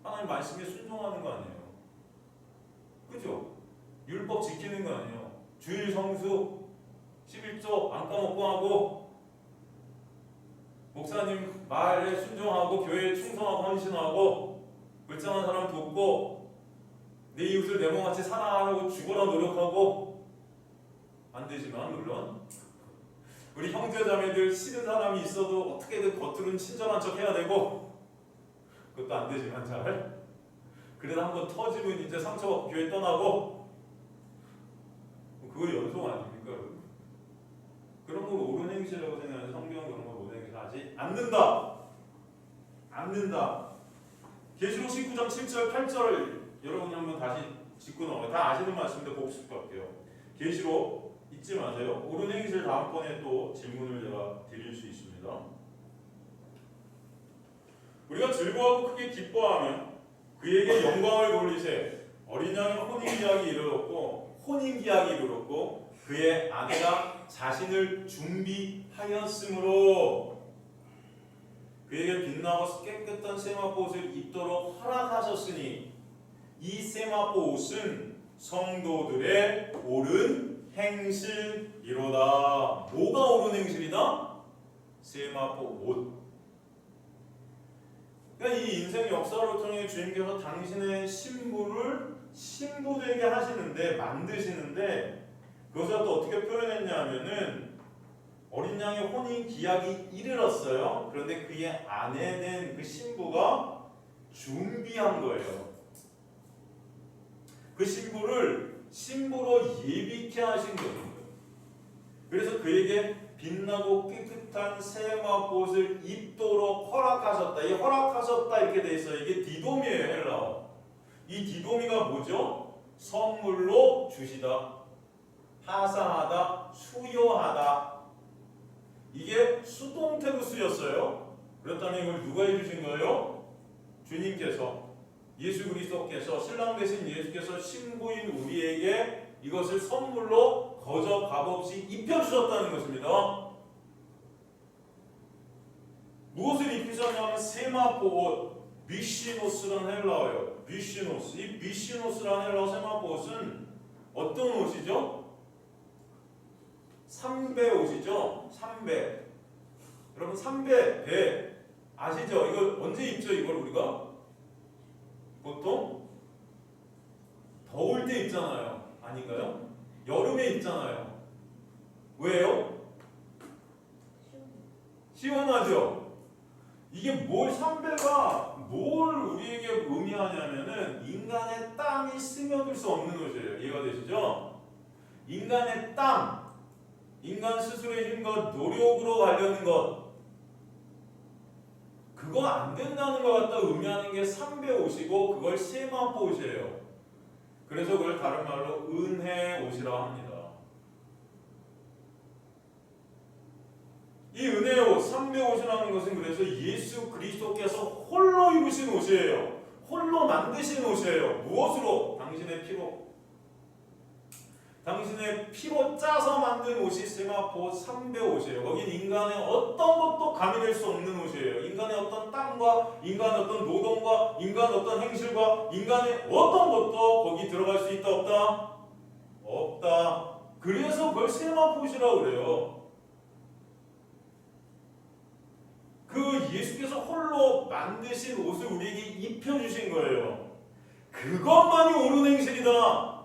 하나님 말씀에 순종하는 거 아니에요? 그죠? 율법 지키는 거 아니에요? 주일 성수, 11조 안 까먹고 하고, 목사님 말에 순종하고, 교회에 충성하고 헌신하고, 불쌍한 사람 돕고, 내 이웃을 내 몸같이 사랑하고 죽어라 노력하고. 안 되지만 물론 우리 형제자매들 싫은 사람이 있어도 어떻게든 겉으로는 친절한 척 해야 되고, 그것도 안 되지만 잘 그래도 한번 터지면 이제 상처받고 교회 떠나고, 그거 연속 아닙니까? 그런 걸 옳은 행실이라고 생각하는 성경은 그런 걸 옳은 행실 하지 않는다. 않는다. 계시록 19장 7절 8절 여러분이 한번 다시 짚고 넘어가요. 다 아시는 말씀인데 복습할게요. 계시록 잊지 마세요. 옳은 행실 다음번에 또 질문을 제가 드릴 수 있습니다. 우리가 즐거워하고 크게 기뻐하며 그에게 영광을 돌리세. 어린 양의 혼인기약이 이르렀고 혼인기약이 이르렀고 그의 아내가 자신을 준비하였으므로 그에게 빛나고 깨끗한 세마포 옷을 입도록 허락하셨으니 이 세마포 옷은 성도들의 옳은 행실이로다. 뭐가 옳은 행실이다? 세마포 옷. 그러니까 이 인생 역사를 통해 주님께서 당신의 신부되게 하시는데 만드시는데 그것을 또 어떻게 표현했냐면은 어린 양의 혼인 기약이 이르렀어요. 그런데 그의 아내는 그 신부가 준비한 거예요. 그 신부를 신부로 예비케 하신 거예요. 그래서 그에게 빛나고 깨끗한 세마포옷을 입도록 허락하셨다. 이 허락하셨다 이렇게 돼 있어요. 이게 디도미예요, 헬라어. 이 디도미가 뭐죠? 선물로 주시다, 하사하다, 수여하다. 이게 수동태로 쓰였어요. 그렇다면 이걸 누가 해주신 거예요? 주님께서, 예수 그리스도께서, 신랑 되신 예수께서 신부인 우리에게 이것을 선물로 거저 값없이 입혀주셨다는 것입니다. 무엇을 입히셨냐면 세마포 옷, 미시노스라는 헬라어예요. 미시노스. 이 미시노스라는 헬라어 세마포 옷은 어떤 옷이죠? 삼배 옷이죠. 삼배. 여러분 삼배, 배 아시죠? 이걸 언제 입죠? 이걸 우리가 보통 더울 때 입잖아요. 아닌가요? 여름에 입잖아요. 왜요? 시원하죠? 이게 삼배가 뭘 우리에게 의미하냐면은 인간의 땀이 스며들 수 없는 옷이에요. 이해가 되시죠? 인간의 땀, 인간 스스로의 힘과 노력으로 가려는 것, 그거 안 된다는 것 같다 의미하는 게 삼배 옷이고 그걸 세마포 옷이에요. 그래서 그걸 다른 말로 은혜 옷이라고 합니다. 이 은혜 옷, 삼배 옷이라는 것은 그래서 예수 그리스도께서 홀로 입으신 옷이에요. 홀로 만드신 옷이에요. 무엇으로? 당신의 피로. 당신의 피로 짜서 만든 옷이 세마포 삼배 옷이에요. 거긴 인간의 어떤 것도 가미될 수 없는 옷이에요. 인간의 어떤 땀과 인간의 어떤 노동과 인간의 어떤 행실과 인간의 어떤 것도 거기 들어갈 수 있다 없다? 없다. 그래서 그걸 세마포 옷이라고 그래요. 그 예수께서 홀로 만드신 옷을 우리에게 입혀주신 거예요. 그것만이 옳은 행실이다.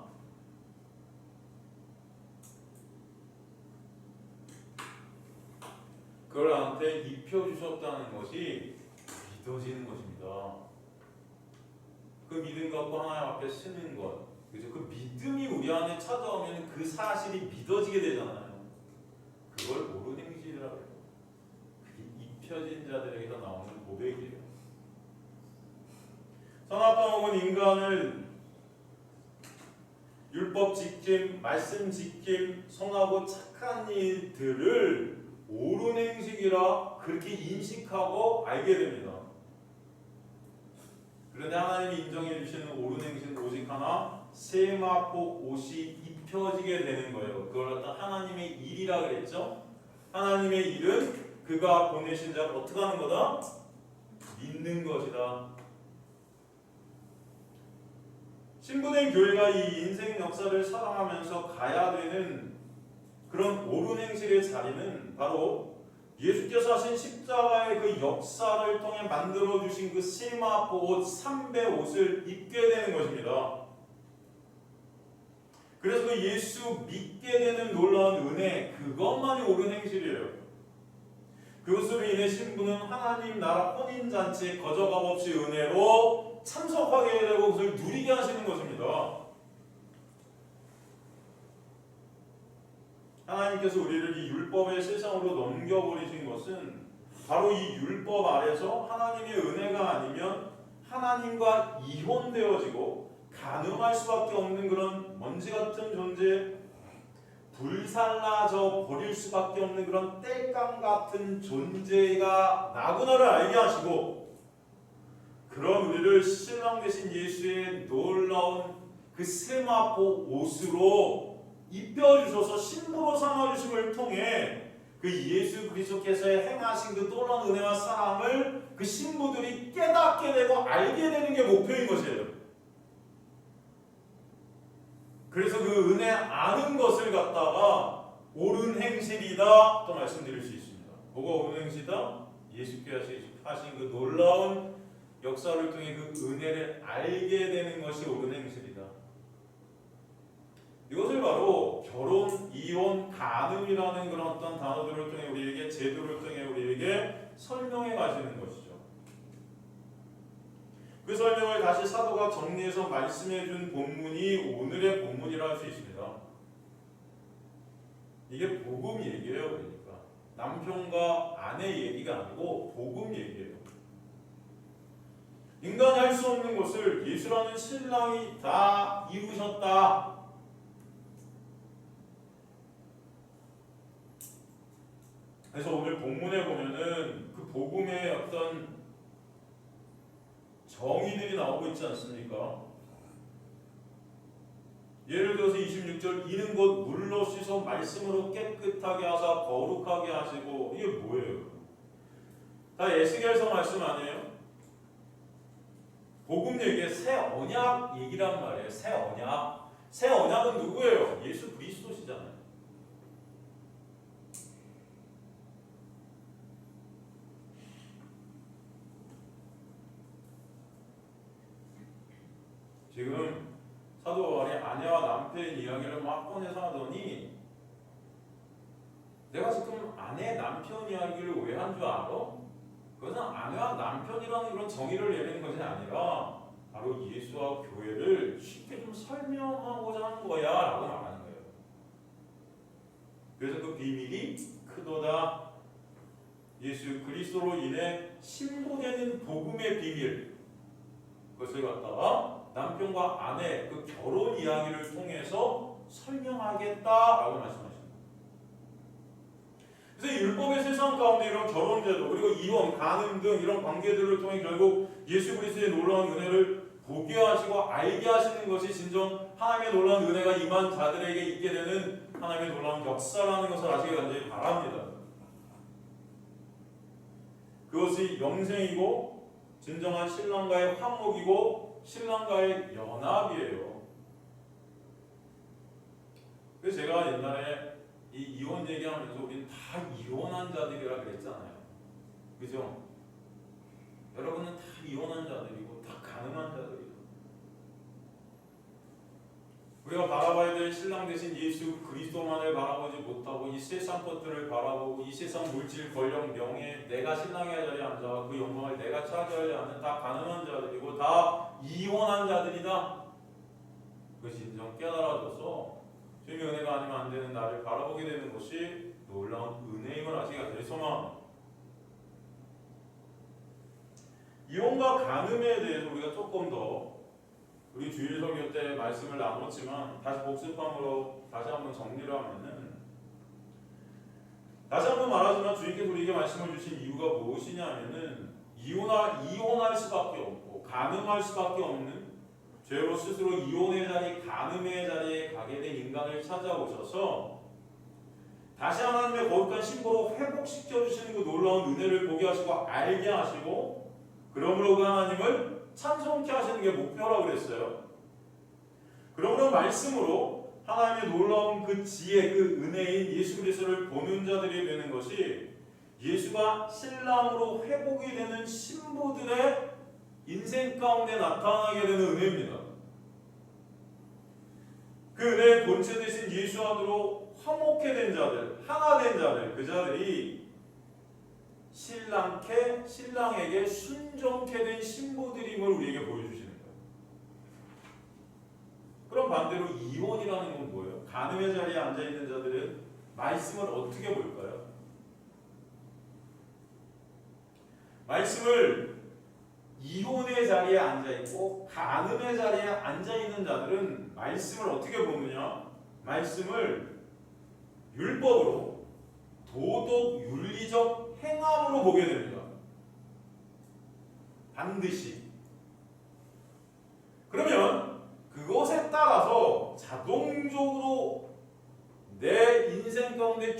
그걸 나한테 입혀주셨다는 것이 믿어지는 것입니다. 그 믿음 갖고 하나님 앞에 쓰는 것, 그죠? 그 믿음이 우리 안에 찾아오면 그 사실이 믿어지게 되잖아요. 그걸 옳은 행실이라고 해요. 그게 입혀진 자들에게서 나오는 고백이에요. 선악과목은 인간을 율법 지킴, 말씀 지킴, 선하고 착한 일들을 옳은 행식이라 그렇게 인식하고 알게 됩니다. 그런데 하나님이 인정해 주시는 옳은 행식은 오직 하나, 세마포 옷이 입혀지게 되는 거예요. 그걸 갖다 하나님의 일이라 그랬죠. 하나님의 일은 그가 보내신 자를 어떻게 하는 거다? 믿는 것이다. 신부된 교회가 이 인생 역사를 살아가면서 가야 되는 그런 옳은 행실의 자리는 바로 예수께서 하신 십자가의 그 역사를 통해 만들어주신 그 세마포 옷, 삼배 옷을 입게 되는 것입니다. 그래서 그 예수 믿게 되는 놀라운 은혜, 그것만이 옳은 행실이에요. 그것으로 인해 신부는 하나님 나라 혼인잔치에 거저값 없이 은혜로 참석하게 되고 그것을 누리게 하시는 것입니다. 하나님께서 우리를 이 율법의 세상으로 넘겨버리신 것은 바로 이 율법 아래서 하나님의 은혜가 아니면 하나님과 이혼되어지고 간음할 수밖에 없는 그런 먼지 같은 존재, 불살라져 버릴 수밖에 없는 그런 땔감 같은 존재가 나구나를 알게 하시고 그런 우리를 신랑 되신 예수의 놀라운 그 세마포 옷으로 입혀주셔서 신부로 삼아주심을 통해 그 예수 그리스도께서의 행하신 그 놀라운 은혜와 사랑을 그 신부들이 깨닫게 되고 알게 되는 게 목표인 것이에요. 그래서 그 은혜 아는 것을 갖다가 옳은 행실이다 또 말씀드릴 수 있습니다. 뭐가 옳은 행실이다? 예수께서 하신 그 놀라운 역사를 통해 그 은혜를 알게 되는 것이 옳은 행실이다. 이것을 바로 결혼, 이혼, 간음이라는 그런 어떤 단어들을 통해 우리에게 제도를 통해 우리에게 설명해 가시는 것이죠. 그 설명을 다시 사도가 정리해서 말씀해 준 본문이 오늘의 본문이라 할 수 있습니다. 이게 복음 얘기예요. 그러니까 남편과 아내 얘기가 아니고 복음 얘기예요. 인간이 할 수 없는 것을 예수라는 신랑이 다 이루셨다. 그래서 오늘 본문에 보면은 그 복음의 어떤 정의들이 나오고 있지 않습니까? 예를 들어서 26절 이는 곧 물로 씻어 말씀으로 깨끗하게 하사 거룩하게 하시고 이게 뭐예요? 다 에스겔서 말씀 아니에요? 복음 얘기에 새 언약 얘기란 말이에요. 새 언약. 새 언약은 누구예요? 예수 그리스도시잖아요. 지금 사도 바울이 아내와 남편 이야기를 막 꺼내서 하더니 내가 지금 아내 남편 이야기를 왜 한 줄 알아? 그것은 아내와 남편이라는 그런 정의를 내리는 것이 아니라 바로 예수와 교회를 쉽게 좀 설명하고자 하는 거야 라고 말하는 거예요. 그래서 그 비밀이 크도다. 예수 그리스도로 인해 신부되는 복음의 비밀, 그것을 갖다가 남편과 아내 그 결혼 이야기를 통해서 설명하겠다라고 말씀하십니다. 그래서 율법의 세상 가운데 이런 결혼제도 그리고 이혼, 간음 등 이런 관계들을 통해 결국 예수 그리스도의 놀라운 은혜를 보게 하시고 알게 하시는 것이 진정 하나님의 놀라운 은혜가 임한 자들에게 있게 되는 하나님의 놀라운 역사라는 것을 아시기 간절히 바랍니다. 그것이 영생이고 진정한 신랑과의 화목이고 신랑과의 연합이에요. 그래서 제가 옛날에 이 이혼 얘기하면서 우리는 다 이혼한 자들이라 그랬잖아요. 그죠? 여러분은 다 이혼한 자들이고 다 가늠한 자들이고 우리가 바라봐야 될 신랑 대신 예수 그리스도만을 바라보지 못하고 이 세상 것들을 바라보고 이 세상 물질, 권력, 명예, 내가 신랑의 자리에 앉아 그 영광을 내가 차지하려 하는 다 가늠한 자들이고 다 이혼한 자들이다. 그것이 인정 깨달아져서 주님의 은혜가 아니면 안 되는 나를 바라보게 되는 것이 놀라운 은혜임을 아시기가 될 소망. 이혼과 간음에 대해서 우리가 조금 더 우리 주일 설교 때 말씀을 나눴지만 다시 복습함으로 다시 한번 정리를 하면은 다시 한번 말하지만 주님께서 우리에게 말씀을 주신 이유가 무엇이냐면은 이혼할 수밖에 없고 간음할 수밖에 없는 죄로 스스로 이혼의 자리, 간음의 자리에 가게 된 인간을 찾아오셔서 다시 하나님의 거룩한 신부로 회복시켜 주시는 그 놀라운 은혜를 보게 하시고 알게 하시고 그러므로 그 하나님을 찬송케 하시는 게 목표라고 그랬어요. 그러므로 말씀으로 하나님의 놀라운 그 지혜, 그 은혜인 예수 그리스도를 보는 자들이 되는 것이 예수가 신랑으로 회복이 되는 신부들의 인생 가운데 나타나게 되는 은혜입니다. 그 은혜의 본체 되신 예수 안으로 화목해 된 자들, 하나 된 자들, 그 자들이 신랑에게 순종케 된 신부들임을 우리에게 보여주시는 거예요. 그럼 반대로 이혼이라는 건 뭐예요? 간음의 자리에 앉아있는 자들은 말씀을 어떻게 볼까요? 말씀을 이혼의 자리에 앉아있고 간음의 자리에 앉아있는 자들은 말씀을 어떻게 보느냐? 말씀을 율법으로 도덕, 윤리적 행함으로 보게 됩니다. 반드시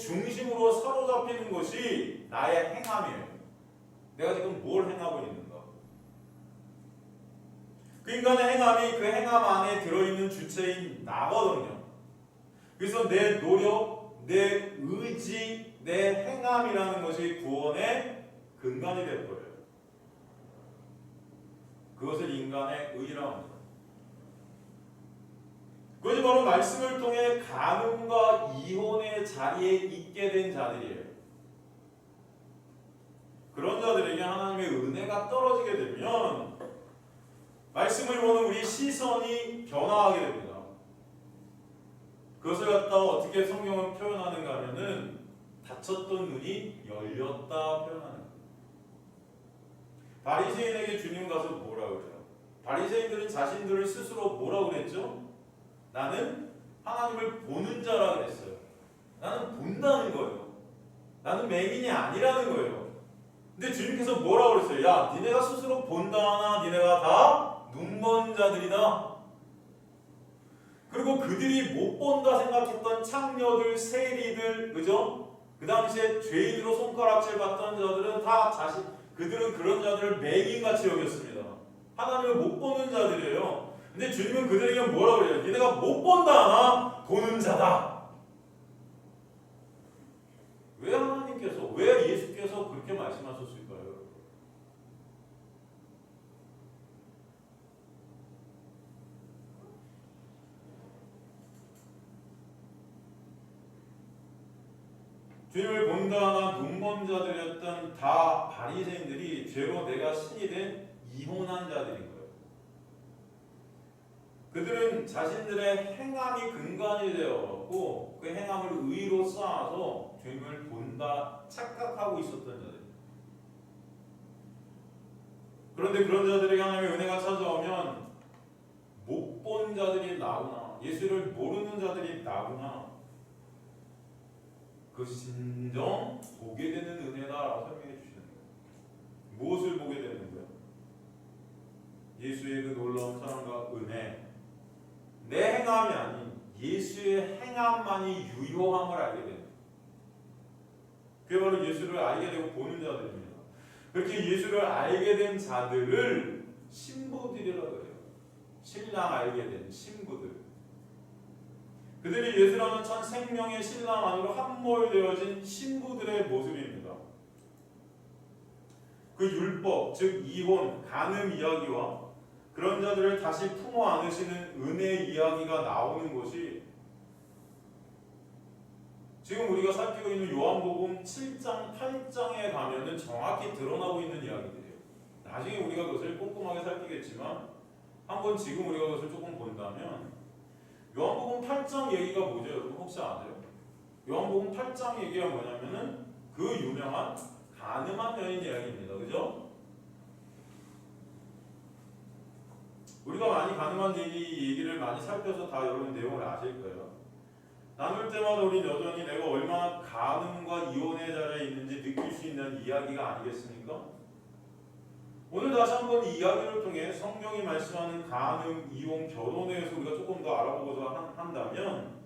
중심으로 사로잡히는 것이 나의 행함이에요. 내가 지금 뭘 행하고 있는가? 그 인간의 행함이 그 행함 안에 들어있는 주체인 나거든요. 그래서 내 노력, 내 의지, 내 행함이라는 것이 구원의 근간이 될 거예요. 그것을 인간의 의라고 합니다. 그것이 바로 말씀을 통해 간음과 이혼의 자리에 있게 된 자들이에요. 그런 자들에게 하나님의 은혜가 떨어지게 되면 말씀을 보는 우리 시선이 변화하게 됩니다. 그것을 갖다가 어떻게 성경은 표현하는가 하면은 닫혔던 눈이 열렸다 표현하는 거예요. 바리새인에게 주님 가서 뭐라 그래요? 바리새인들은 자신들을 스스로 뭐라 그랬죠? 나는 하나님을 보는 자라 그랬어요. 나는 본다는 거예요. 나는 맹인이 아니라는 거예요. 근데 주님께서 뭐라 그랬어요? 야, 니네가 스스로 본다 하나 니네가 다 눈먼 자들이다. 그리고 그들이 못 본다 생각했던 창녀들, 세리들, 그죠? 그 당시에 죄인으로 손가락질 받던 자들은 다 그들은 그런 자들을 맹인같이 여겼습니다. 하나님을 못 보는 자들이에요. 근데 주님은 그들에게 뭐라 그래요? 니네가 못 본다 하나 보는 자다. 왜 하나님께서, 왜 예수께서 그렇게 말씀하셨을까요? 주님을 본다 하나 눈먼 자들이었던 다 바리새인들이 죄로 내가 신이 된 이혼한 자들인 거예요. 그들은 자신들의 행함이 근간이 되어갖고 그 행함을 의로 쌓아서 주님을 본다 착각하고 있었던 자들. 그런데 그런 자들에게 하나님의 은혜가 찾아오면 못 본 자들이 나구나, 예수를 모르는 자들이 나구나, 그 진정 보게 되는 은혜다라고 설명해 주시는 거예요. 무엇을 보게 되는 거예요? 예수의 그 놀라운 사랑과 은혜, 내 행함이 아닌 예수의 행함만이 유효함을 알게 되는 거예요. 그게 바로 예수를 알게 되고 보는 자들입니다. 그렇게 예수를 알게 된 자들을 신부들이라고 해요. 신랑 알게 된 신부들. 그들이 예수라는 참 생명의 신랑 안으로 함몰되어진 신부들의 모습입니다. 그 율법, 즉 이혼, 간음 이야기와 그런 자들을 다시 품어 안으시는 은혜 이야기가 나오는 것이 지금 우리가 살피고 있는 요한복음 7장, 8장에 가면은 정확히 드러나고 있는 이야기들이에요. 나중에 우리가 그것을 꼼꼼하게 살피겠지만 한번 지금 우리가 그것을 조금 본다면 요한복음 8장 얘기가 뭐죠? 여러분 혹시 아세요? 요한복음 8장 얘기가 뭐냐면은 그 유명한 간음한 여인 이야기입니다. 그죠? 우리가 많이 간음한 얘기를 많이 살펴서 다 여러분 내용을 아실 거예요. 나눌 때마다 우리 여전히 내가 얼마나 간음과 이혼의 자리에 있는지 느낄 수 있는 이야기가 아니겠습니까? 오늘 다시 한번 이 이야기를 통해 성경이 말씀하는 간음, 이혼, 결혼에 대해서 우리가 조금 더 알아보고자 한다면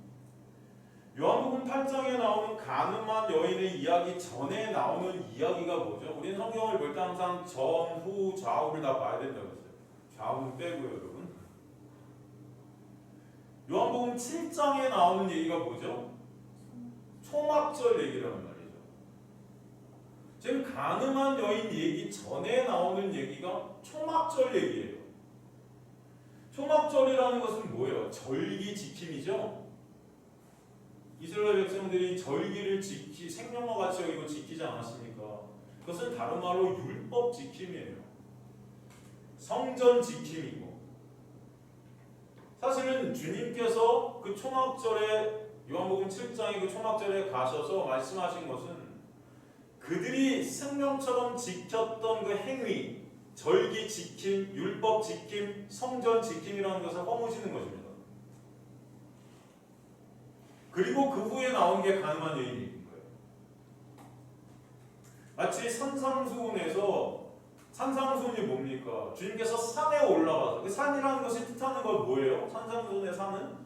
요한복음 8장에 나오는 간음한 여인의 이야기 전에 나오는 이야기가 뭐죠? 우리는 성경을 볼 때 항상 전, 후, 좌우를 다 봐야 된다고 했어요. 좌우는 빼고요, 여러분. 요한복음 7장에 나오는 얘기가 뭐죠? 초막절 얘기라는 말이죠. 지금 간음한 여인 얘기 전에 나오는 얘기가 초막절 얘기예요. 초막절이라는 것은 뭐예요? 절기 지킴이죠. 이스라엘 백성들이 절기를 생명과 같이 여기고 지키지 않았습니까? 그것은 다른 말로 율법 지킴이에요. 성전 지킴이고. 사실은 주님께서 그 초막절에 요한복음 7장의 그 초막절에 가셔서 말씀하신 것은 그들이 생명처럼 지켰던 그 행위, 절기 지킴, 율법 지킴, 성전 지킴이라는 것을 허무시는 것입니다. 그리고 그 후에 나온 게 간음한 여인인 거예요. 마치 산상수훈에서, 산상수훈이 뭡니까? 주님께서 산에 올라가서, 그 산이라는 것이 뜻하는 건 뭐예요? 산상수훈의 산은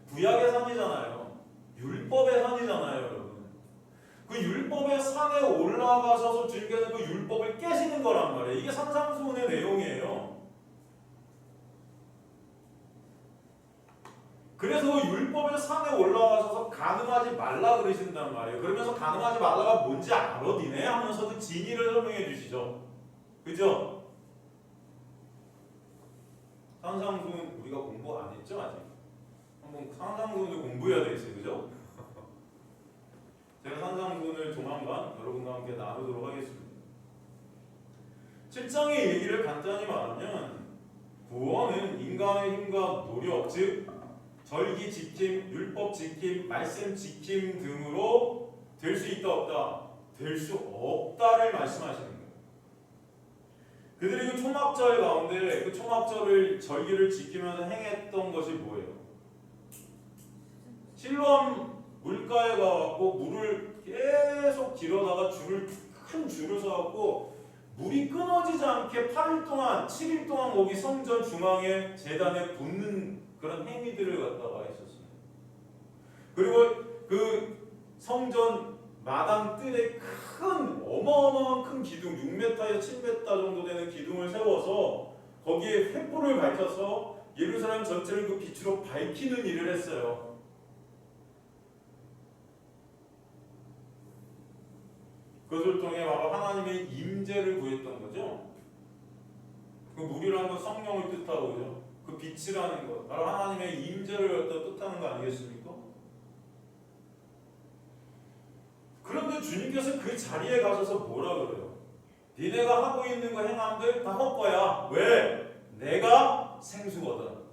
구약의 산이잖아요. 율법의 산이잖아요, 여러분. 그 율법의 산에 올라가셔서 주님께서 그 율법을 깨시는 거란 말이에요. 이게 산상수훈의 내용이에요. 그래서 그 율법의 산에 올라가셔서 간음하지 말라 그러신단 말이에요. 그러면서 간음하지 말라가 뭔지 알아 니네? 하면서 그 진의를 설명해 주시죠. 그죠? 산상수훈 우리가 공부 안 했죠 아직? 한번 산상수훈을 공부해야 되겠어요, 그죠? 제가 산상수훈을 조만간 여러분과 함께 나누도록 하겠습니다. 7장의 얘기를 간단히 말하면 구원은 인간의 힘과 노력, 즉 절기 지킴, 율법 지킴, 말씀 지킴 등으로 될 수 있다 없다? 될 수 없다를 말씀하시는 거예요. 그들이 그 초막절 가운데 그 초막절을 절기를 지키면서 행했던 것이 뭐예요? 실로암 물가에 가갖고 물을 계속 길어다가 큰 줄을 서갖고 물이 끊어지지 않게 8일 동안 7일 동안 거기 성전 중앙에 제단에 붓는 그런 행위들을 갖다가 했었어요. 그리고 그 성전 마당 뜰에 어마어마한 큰 기둥 6m에서 7m 정도 되는 기둥을 세워서 거기에 횃불을 밝혀서 예루살렘 전체를 그 빛으로 밝히는 일을 했어요. 그것을 통해 바로 하나님의 임재를 구했던 거죠. 그 물이라는 건 성령을 뜻하고 그죠? 그 빛이라는 것 바로 하나님의 임재를 뜻하는 거 아니겠습니까? 그런데 주님께서 그 자리에 가셔서 뭐라 그래요? 니네가 하고 있는 거 행함들 다 헛거야. 왜? 내가 생수거든.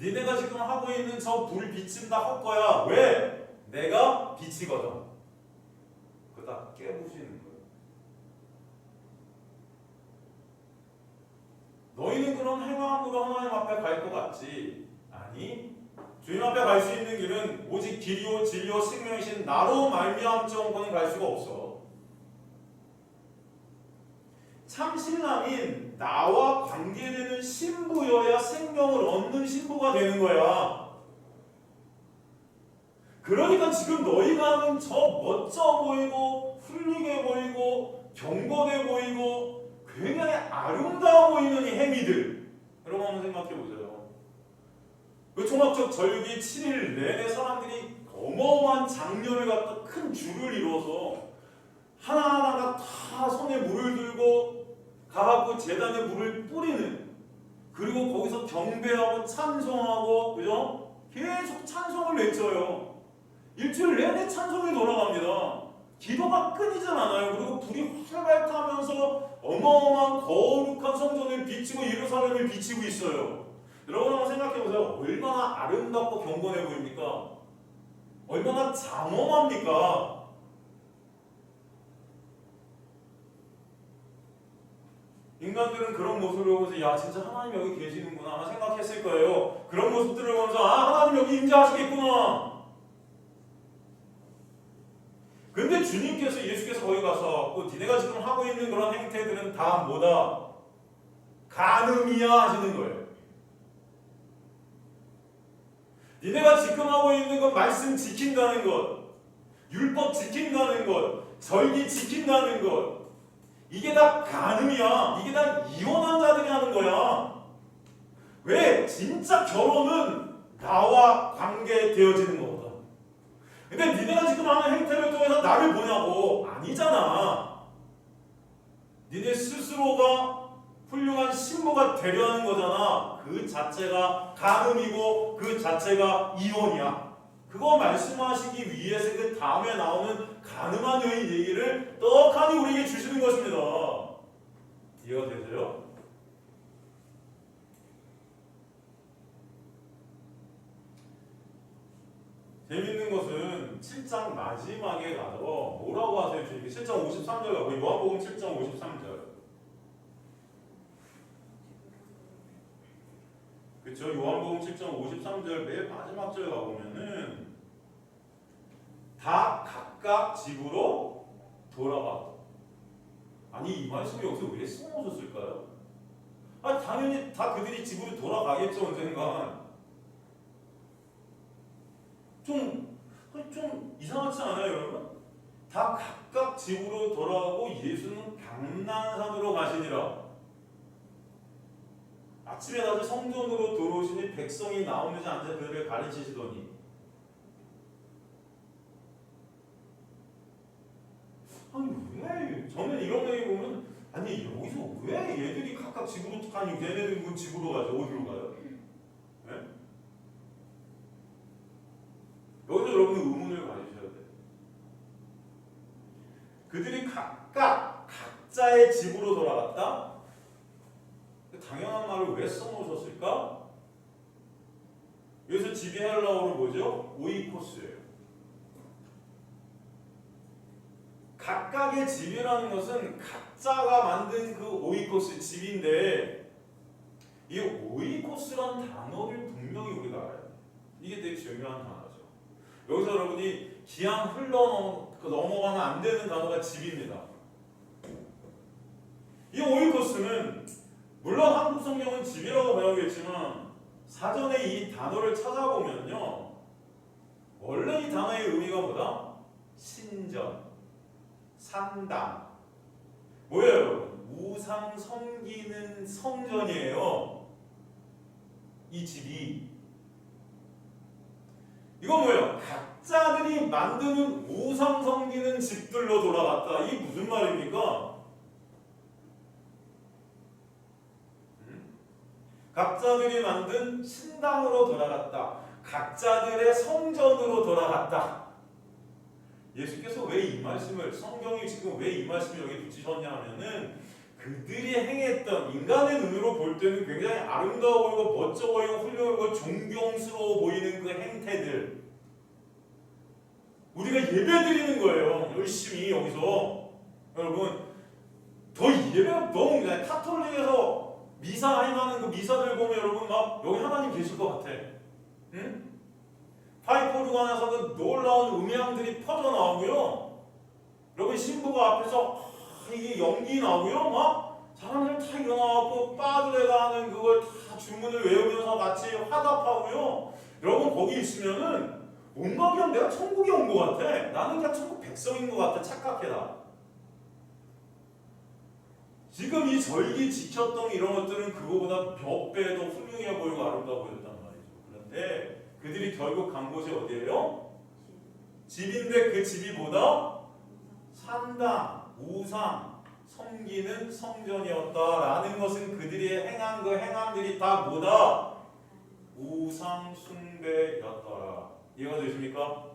니네가 지금 하고 있는 저 불 빛은 다 헛거야. 왜? 내가 빛이거든. 그거 다 깨부시는 거예요. 너희는 그런 행함으로 하나님 앞에 갈 것 같지? 아니, 주님 앞에 갈 수 있는 길은 오직 길이요 진리요 생명이신 나로 말미암자고는 갈 수가 없어. 참 신랑인 나와 관계되는 신부여야 생명을 얻는 신부가 되는 거야. 그러니까 지금 너희가 하는 저 멋져 보이고 훌륭해 보이고 경건해 보이고 굉장히 아름다워 보이는 이 행위들, 여러분 한번 생각해 보세요. 그 초막적 절기 7일 내내 사람들이 어마어마한 장렬을 갖다 큰 줄을 이루어서 하나하나가 다 손에 물을 들고 가갖고 제단에 물을 뿌리는, 그리고 거기서 경배하고 찬송하고 그죠? 계속 찬송을 외쳐요. 일주일 내내 찬송이 돌아갑니다. 기도가 끊이질 않아요. 그리고 불이 활발 타면서 어마어마한 거룩한 성전을 비치고 예루살렘을 비치고 있어요. 여러분 한번 생각해보세요. 얼마나 아름답고 경건해 보입니까? 얼마나 장엄합니까? 인간들은 그런 모습을 보면서 야 진짜 하나님 여기 계시는구나 생각했을 거예요. 그런 모습들을 보면서 아 하나님 여기 임재하시겠구나. 근데 주님께서 예수께서 거기 가서 니네가 지금 하고 있는 그런 행태들은 다 뭐다? 간음이야 하시는 거예요. 니네가 지금 하고 있는 건 말씀 지킨다는 것, 율법 지킨다는 것, 절기 지킨다는 것, 이게 다 간음이야. 이게 다 이혼한 자들이 하는 거야. 왜? 진짜 결혼은 나와 관계되어지는 거거든. 근데 니네가 지금 하는 행태를 통해서 나를 보냐고. 아니잖아. 니네 스스로가 훌륭한 신부가 되려는 거잖아. 그 자체가 간음이고 그 자체가 이혼이야. 그거 말씀하시기 위해서 그 다음에 나오는 간음한 여인 얘기를 떡하니 우리에게 주시는 것입니다. 이해가 되세요? 재밌는 것은 7장 마지막에 가서 뭐라고 하세요? 7장 53절 가고 요한복음 7장 53절. 그렇죠? 요한복음 7장 53절 맨 마지막 절 가보면은 다 각각 집으로 돌아가. 아니 이 말씀이 여기서 왜 써놓으셨을까요? 아 당연히 다 그들이 집으로 돌아가겠죠 언젠가. 좀 좀 이상하지 않아요, 여러분? 다 각각 집으로 돌아오고 예수는 강난산으로 가시니라. 아침에 다시 성전으로 들어오시니 백성이 나오는지 앉아 그들을 가르치시더니. 아니 왜? 저는 이런 얘기 보면 아니 여기서 왜 얘들이 각각 집으로 가니 걔네들은 집으로 가죠. 어디로 가요? 네? 여기서 여러분은 의문을 가지셔야 돼요. 그들이 각자의 집으로 돌아갔다? 당연한 말을 왜 써놓으셨을까? 여기서 집이 헬라어로 뭐죠? 오이코스예요. 각각의 집이라는 것은 각자가 만든 그 오이코스 집인데 이 오이코스라는 단어를 분명히 우리가 알아야 돼요. 이게 되게 중요한 단어죠. 여기서 여러분이 그냥 넘어가면 안 되는 단어가 집입니다. 이 오이코스는 물론 한국 성경은 집이라고 배우겠지만 사전에 이 단어를 찾아보면요. 원래 이 단어의 의미가 뭐다? 신전, 산당. 뭐예요 여러분? 우상 섬기는 성전이에요. 이 집이. 이건 뭐예요? 각자들이 만드는 우상 섬기는 집들로 돌아갔다. 이게 무슨 말입니까? 각자들이 만든 신당으로 돌아갔다. 각자들의 성전으로 돌아갔다. 예수께서 왜 이 말씀을, 성경이 지금 왜 이 말씀을 여기 붙이셨냐 하면은 그들이 행했던, 인간의 눈으로 볼 때는 굉장히 아름다워 보이고 멋져 보이고 훌륭하고 존경스러워 보이는 그 행태들, 우리가 예배드리는 거예요. 열심히 여기서. 여러분 더 예배가 너무 그냥 카톨릭에서 미사 하임하는 그 미사들 보면 여러분 막 여기 하나님 계실 것 같아. 응? 파이프오르간에서 그 놀라운 음향들이 퍼져 나오고요. 여러분 신부가 앞에서 이게 연기 나오고요. 막 사람들 다 일어나고 빠드레가 하는 그걸 다 주문을 외우면서 같이 화답하고요. 여러분 거기 있으면은 뭔가 그냥 내가 천국에 온 것 같아. 나는 그냥 천국 백성인 것 같아. 착각해라. 지금 이 절기 지켰던 이런 것들은 그거보다 몇 배 더 훌륭해 보이고 아름다워 보였단 말이죠. 그런데 그들이 결국 간 곳이 어디예요? 집인데 그 집이 뭐다? 산당, 우상, 섬기는 성전이었다라는 것은 그들이 행한 그 행함들이 다 뭐다? 우상 숭배였더라. 이해가 되십니까?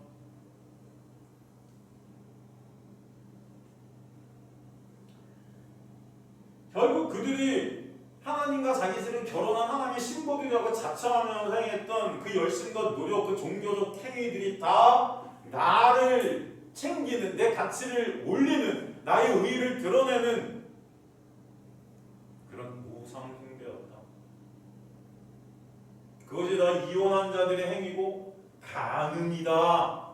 결국 그들이 하나님과 자기들은 결혼한 하나님의 신복이라고 자처하면서 행했던 그 열심과 노력, 그 종교적 행위들이 다 나를 챙기는, 내 가치를 올리는, 나의 의의를 드러내는 그런 우상 숭배였다. 그것이 다 이혼한 자들의 행위고 간음이다.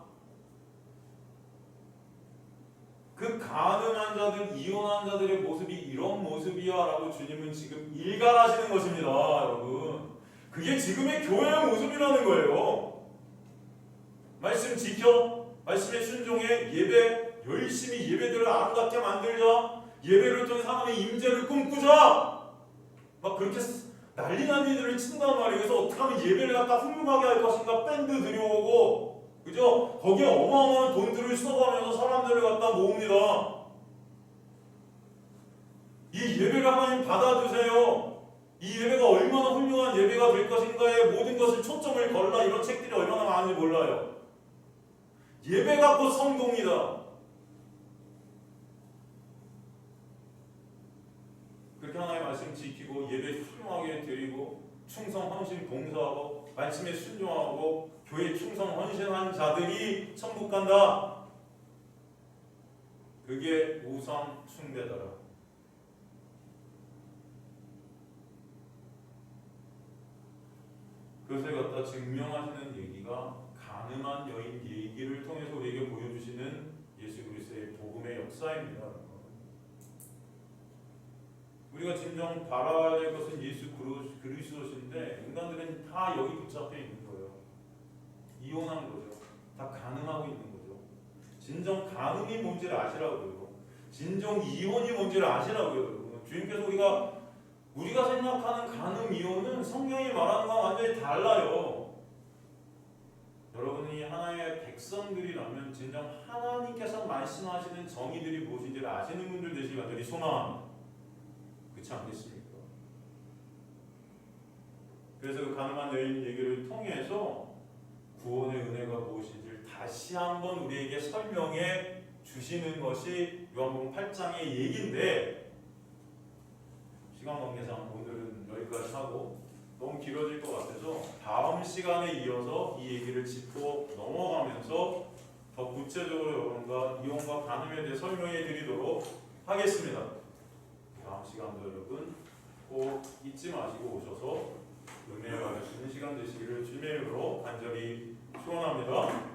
그 가늠한 자들, 이혼한 자들의 모습이 이런 모습이야 라고 주님은 지금 일갈하시는 것입니다. 여러분 그게 지금의 교회의 모습이라는 거예요. 말씀 지켜, 말씀에 순종해, 예배 열심히 예배들을 아름답게 만들자, 예배를 통해 하나님의 임재를 꿈꾸자, 막 그렇게 난리난 이들을 친단 말이에요. 그래서 어떻게 하면 예배를 갖다 훌륭하게 할 것인가 밴드 들여오고, 그죠? 거기에 어마어마한 돈들을 써가면서 사람들을 갖다 모읍니다. 이 예배를 하나님 받아주세요. 이 예배가 얼마나 훌륭한 예배가 될 것인가에 모든 것을 초점을 걸라. 이런 책들이 얼마나 많은지 몰라요. 예배가 곧 성공이다. 그렇게 하나님의 말씀 지키고 예배 훌륭하게 드리고 충성 헌신 봉사하고 말씀에 순종하고 교회 충성 헌신한 자들이 천국 간다. 그게 우상 숭배더라. 그것을 갖다 증명하시는 얘기가 가늠한 여인 얘기를 통해서 우리에게 보여주시는 예수 그리스도의 복음의 역사입니다. 우리가 진정 바라야 될 것은 예수 그리스도신데 인간들은 다 여기 붙잡혀 있는 거예요. 이혼한 거죠. 다 가늠하고 있는 거죠. 진정 가늠이 뭔지를 아시라고요. 진정 이혼이 뭔지를 아시라고요. 여러분. 주님께서 우리가 생각하는 가늠 이혼은 성경이 말하는 거와 완전히 달라요. 여러분이 하나의 백성들이라면 진정 하나님께서 말씀하시는 정의들이 무엇인지를 아시는 분들 되시기 간절히 소망합니다. 그렇지 않겠습니까? 그래서 그 가늠한 여인 얘기를 통해서 구원의 은혜가 무엇인지를 다시 한번 우리에게 설명해 주시는 것이 요한복음 8장의 얘기인데, 시간 관계상 오늘은 여기까지 하고 너무 길어질 것 같아서 다음 시간에 이어서 이 얘기를 짚고 넘어가면서 더 구체적으로 여러분과 이혼과 간음에 대해 설명해 드리도록 하겠습니다. 다음 시간도 여러분 꼭 잊지 마시고 오셔서 은혜를 받으시는 시간 되시기를 주님의 이름으로 간절히 축원합니다.